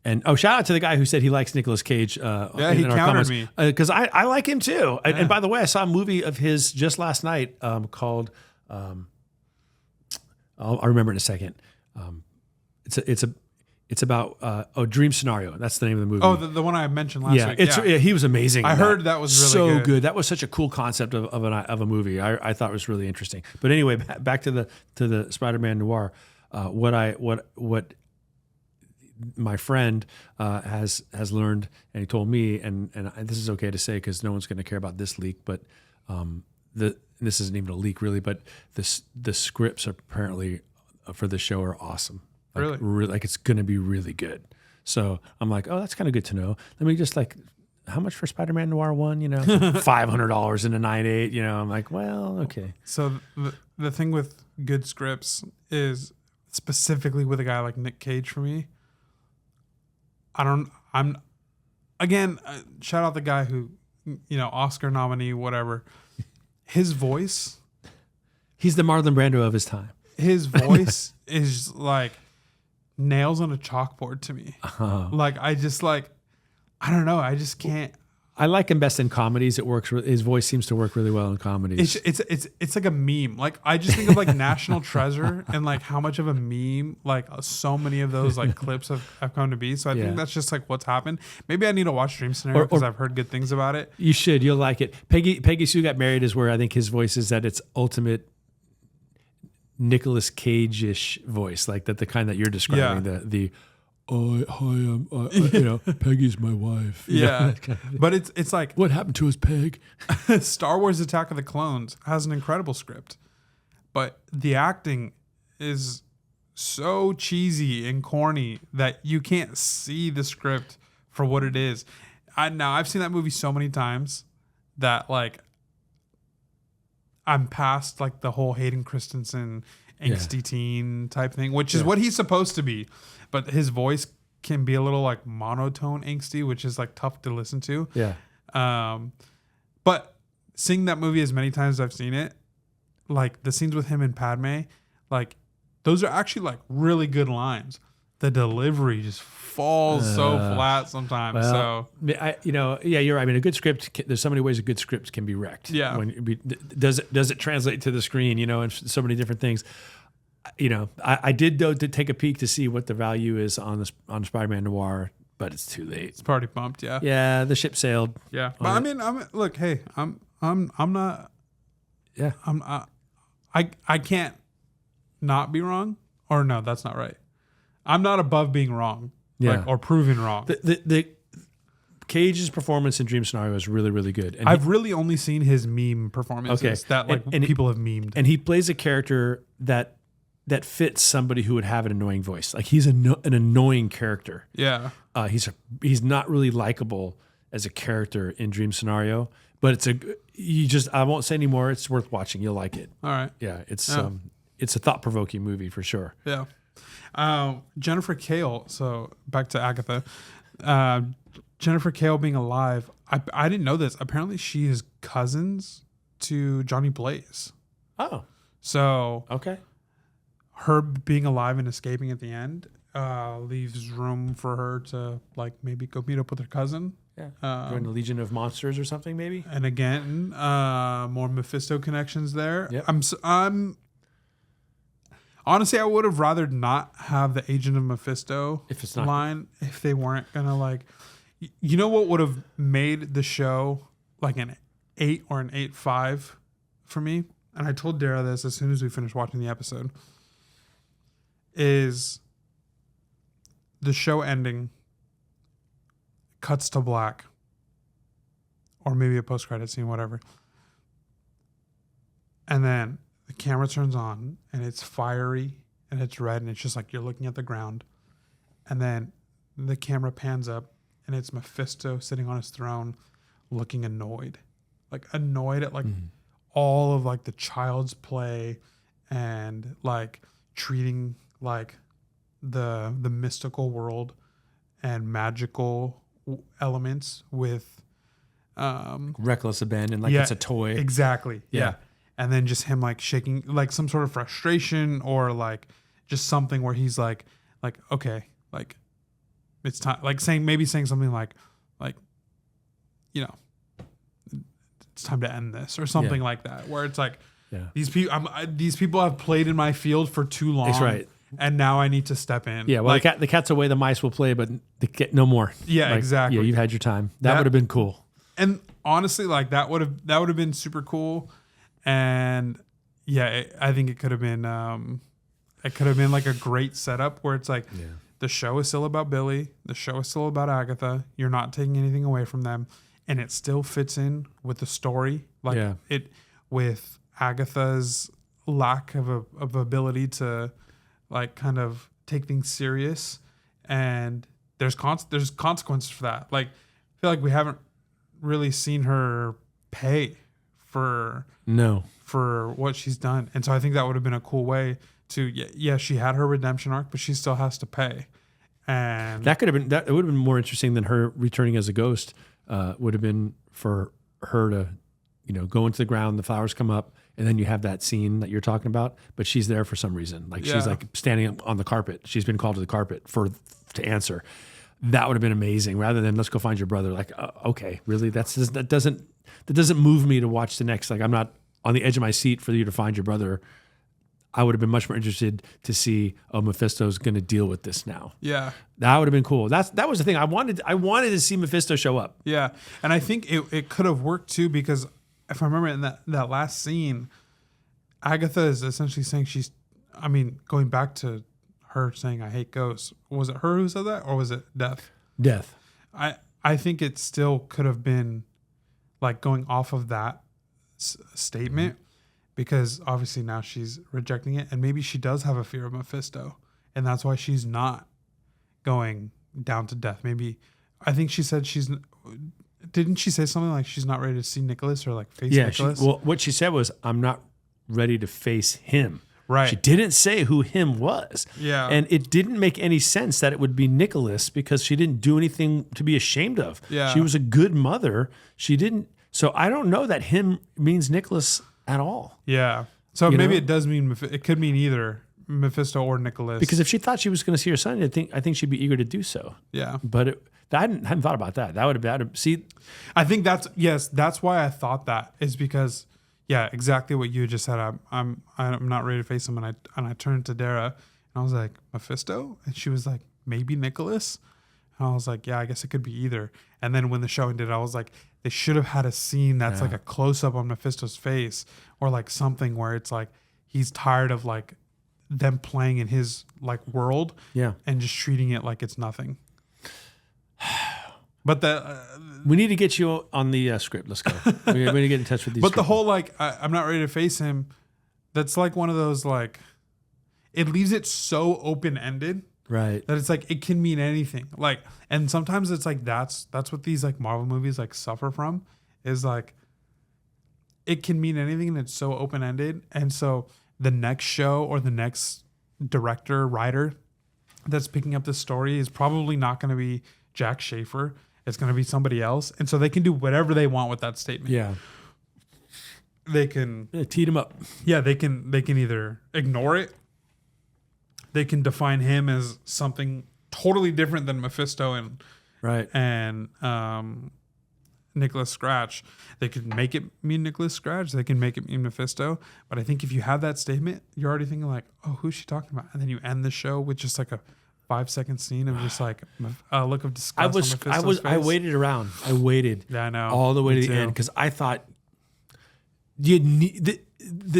And shout out to the guy who said he likes Nicolas Cage. He countered me because I like him too. Yeah. And by the way, I saw a movie of his just last night called. I'll remember in a second. It's about Dream Scenario. That's the name of the movie. Oh, the one I mentioned last week. He was amazing. I heard that was really good. That was such a cool concept of a movie. I thought it was really interesting. But anyway, back to the Spider-Man Noir. What my friend has learned, and he told me, and this is okay to say because no one's going to care about this leak, but this isn't even a leak really, but the scripts apparently for the show are awesome. Like it's going to be really good. So I'm like, oh, that's kind of good to know. Let me just how much for Spider-Man Noir 1? $500 in a 9.8. I'm like, well, okay. So the thing with good scripts is specifically with a guy like Nick Cage for me. Shout out the guy who, Oscar nominee, whatever. His voice. He's the Marlon Brando of his time. His voice is like nails on a chalkboard to me. Uh-huh. I don't know. I just can't. I like him best in comedies. It works. His voice seems to work really well in comedies. It's like a meme. Like I just think of like National Treasure and like how much of a meme so many of those like clips have come to be. So I think that's just like what's happened. Maybe I need to watch Dream Scenario because I've heard good things about it. You should. You'll like it. Peggy Sue Got Married is where I think his voice is at its ultimate Nicolas Cage-ish voice, like the kind that you're describing. The hi, Peggy's my wife. Yeah, but it's like, what happened to us, Peg? Star Wars: Attack of the Clones has an incredible script, but the acting is so cheesy and corny that you can't see the script for what it is. I've seen that movie so many times that like I'm past like the whole Hayden Christensen angsty teen type thing, which is what he's supposed to be. But his voice can be a little like monotone angsty, which is like tough to listen to. Yeah. But seeing that movie as many times as I've seen it, like the scenes with him and Padme, like those are actually like really good lines. The delivery just falls so flat sometimes. Well, you're right. I mean, a good script. There's so many ways a good script can be wrecked. Yeah. Does it translate to the screen? And so many different things. I did take a peek to see what the value is on Spider-Man Noir, but it's too late. It's already bumped. Yeah. Yeah, the ship sailed. Yeah, but I mean, I'm not. Yeah. I can't not be wrong. Or no, that's not right. I'm not above being wrong. Yeah. Or proving wrong. The Cage's performance in Dream Scenario is really, really good. And I've really only seen his meme performances that people have memed. And he plays a character that fits somebody who would have an annoying voice. Like he's an annoying character. Yeah. He's not really likable as a character in Dream Scenario, but I won't say anymore. It's worth watching. You'll like it. All right. Yeah. It's a thought-provoking movie for sure. Yeah. Jennifer Cale. So back to Agatha. Jennifer Cale being alive. I didn't know this. Apparently she is cousins to Johnny Blaze. Oh. So okay. Her being alive and escaping at the end leaves room for her to like maybe go meet up with her cousin Yeah. Join the Legion of Monsters or something, maybe. And again, more Mephisto connections there. Yep. I'm honestly, I would have rather not have the Agent of Mephisto line if they weren't gonna like. You know what would have made the show like an 8 or an 8.5 for me? And I told Dara this as soon as we finished watching the episode. Is the show ending, cuts to black, or maybe a post-credit scene, whatever. And then the camera turns on and it's fiery and it's red and it's just like you're looking at the ground. And then the camera pans up and it's Mephisto sitting on his throne looking annoyed. Like annoyed at like all of like the child's play and like treating like the mystical world and magical elements with reckless abandon, like it's a toy. Exactly. Yeah. And then just him like shaking like some sort of frustration or like just something where he's like, okay, like it's time, like saying something like, you know, it's time to end this or something like that, where it's like, these people have played in my field for too long. That's right. And now I need to step in. Yeah, well, the cat's away, the mice will play, but no more. Yeah, exactly. Yeah, you've had your time. That would have been cool. And honestly, like that would have been super cool. And yeah, I think it could have been like a great setup where it's like the show is still about Billy, the show is still about Agatha. You're not taking anything away from them, and it still fits in with the story. Like it with Agatha's lack of ability to like kind of take things serious, and there's consequences for that. Like I feel like we haven't really seen her pay for what she's done, and so I think that would have been a cool way to she had her redemption arc, but she still has to pay, and that could have been it would have been more interesting than her returning as a ghost. Would have been for her to go into the ground, the flowers come up, and then you have that scene that you're talking about, but she's there for some reason. Like she's like standing on the carpet. She's been called to the carpet to answer. That would have been amazing rather than let's go find your brother. Like, okay, really? That doesn't move me to watch the next. Like I'm not on the edge of my seat for you to find your brother. I would have been much more interested to see, Mephisto's going to deal with this now. Yeah. That would have been cool. That was the thing. I wanted to see Mephisto show up. Yeah. And I think it could have worked too, because if I remember in that last scene, Agatha is essentially saying going back to her saying, I hate ghosts. Was it her who said that, or was it Death? Death. I think it still could have been like going off of that statement, because obviously now she's rejecting it, and maybe she does have a fear of Mephisto, and that's why she's not going down to death. Maybe I think she said didn't she say something like she's not ready to see Nicholas or like face Nicholas? What she said was, I'm not ready to face him. Right. She didn't say who him was. Yeah. And it didn't make any sense that it would be Nicholas, because she didn't do anything to be ashamed of. Yeah. She was a good mother. She didn't. So I don't know that him means Nicholas at all. Yeah. So maybe it does mean, it could mean either Mephisto or Nicholas. Because if she thought she was going to see her son, I think she'd be eager to do so. Yeah. But I hadn't thought about that. That would have see. I think that's why I thought that, is because exactly what you just said. I'm not ready to face him, and I turned to Dara and I was like, Mephisto, and she was like, maybe Nicholas, and I was like, I guess it could be either. And then when the show ended, I was like, they should have had a scene that's like a close up on Mephisto's face, or like something where it's like he's tired of like them playing in his like world, and just treating it like it's nothing. But we need to get you on the script. Let's go. We need to get in touch with these. But the whole like, I'm not ready to face him. That's like one of those like, it leaves it so open ended, right? That it's like it can mean anything. Like, and sometimes it's like that's what these like Marvel movies like suffer from, is like it can mean anything, and it's so open ended. And so the next show or the next director, writer that's picking up this story is probably not going to be Jack Schaefer. It's going to be somebody else. And so they can do whatever they want with that statement. Yeah. They can tee them up. Yeah, they can either ignore it. They can define him as something totally different than Mephisto Right. And Nicholas Scratch, they could make it mean Nicholas Scratch, they can make it mean Mephisto. But I think if you have that statement, you're already thinking like, oh, who's she talking about? And then you end the show with just like a 5-second scene of just like a look of disgust on Mephisto's face. I waited around. I waited I know. all the way to the end because I thought the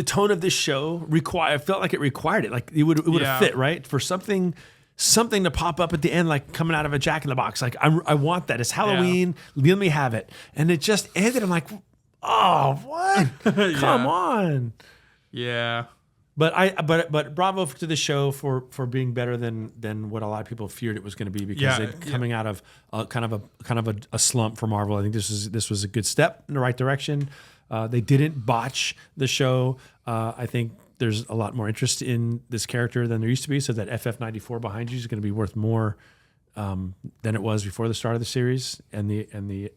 tone of this show I felt like it required it. Like it would have fit, right? For something to pop up at the end, like coming out of a Jack in the Box. Like I want that. It's Halloween. Let me have it. And it just ended. I'm like, oh, what? Come on. Yeah. But bravo to the show for being better than what a lot of people feared it was going to be because coming out of kind of a slump for Marvel. I think this was a good step in the right direction. They didn't botch the show. I think there's a lot more interest in this character than there used to be. So that FF94 behind you is going to be worth more than it was before the start of the series, and the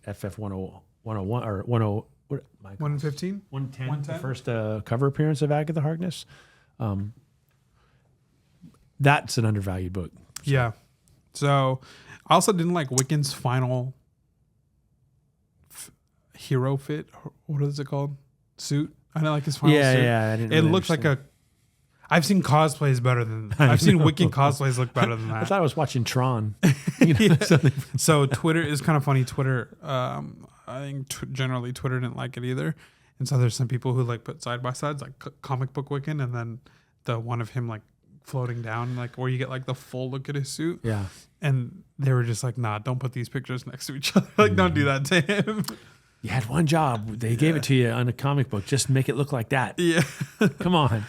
FF101 or 115, 110, the first cover appearance of Agatha Harkness. That's an undervalued book. So. Yeah. So I also didn't like Wiccan's final hero fit. What is it called? Suit. I didn't like his final suit. Yeah. I didn't. It looked like I've seen cosplays better than. I've seen Wiccan cosplays look better than that. I thought I was watching Tron. So Twitter is kind of funny. Twitter, I think generally Twitter didn't like it either. And so there's some people who like put side by sides, like comic book Wiccan, and then the one of him like floating down, like where you get like the full look at his suit. Yeah. And they were just like, nah, don't put these pictures next to each other. Like, don't do that to him. You had one job. They gave it to you on a comic book. Just make it look like that. Yeah. Come on.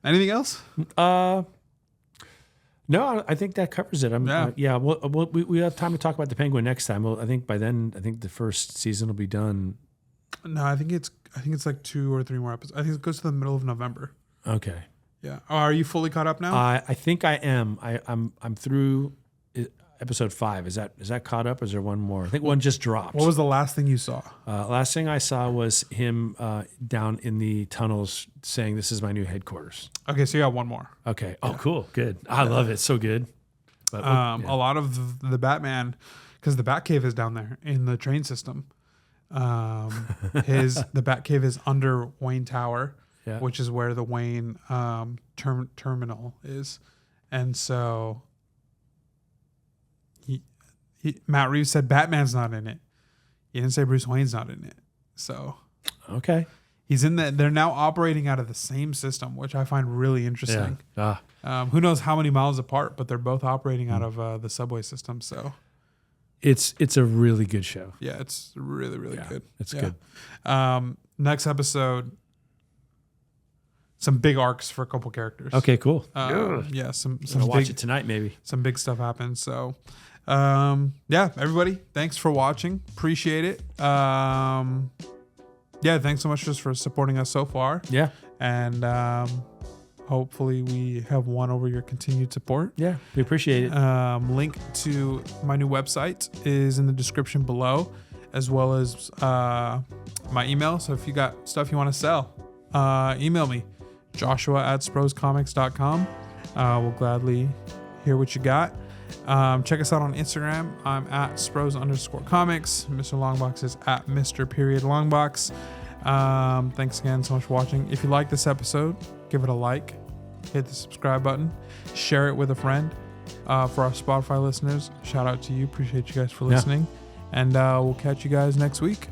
Anything else? No, I think that covers it. We have time to talk about the Penguin next time. Well, I think by then, the first season will be done. No, I think it's like 2 or 3 more episodes. I think it goes to the middle of November. Okay. Yeah. Are you fully caught up now? I think I am. I'm through episode 5. Is that caught up? Or is there one more? I think one just dropped. What was the last thing you saw? Last thing I saw was him down in the tunnels saying, "This is my new headquarters." Okay, so you got one more. Okay. Oh, cool. Good. I love it. So good. But, a lot of the Batman, because the Batcave is down there in the train system. The Batcave is under Wayne Tower, which is where the Wayne terminal is, and so Matt Reeves said Batman's not in it. He didn't say Bruce Wayne's not in it. So okay, he's in that. They're now operating out of the same system, which I find really interesting. Yeah. Who knows how many miles apart, but they're both operating out of the subway system. So it's a really good show. Yeah, it's really, really good. It's good. Next episode, some big arcs for a couple characters. Okay, cool. Yeah, some I'll watch it tonight, maybe. Some big stuff happens. So, everybody, thanks for watching. Appreciate it. Thanks so much just for supporting us so far. Yeah. And hopefully we have won over your continued support. Yeah, we appreciate it. Link to my new website is in the description below, as well as my email. So if you got stuff you want to sell, email me, joshua@sproscomics.com. We'll gladly hear what you got. Check us out on Instagram. I'm at Spros_comics. Mr. Longbox is at Mr.Longbox. Thanks again so much for watching. If you like this episode, give it a like, hit the subscribe button, share it with a friend. For our Spotify listeners, shout out to you. Appreciate you guys for listening. And we'll catch you guys next week.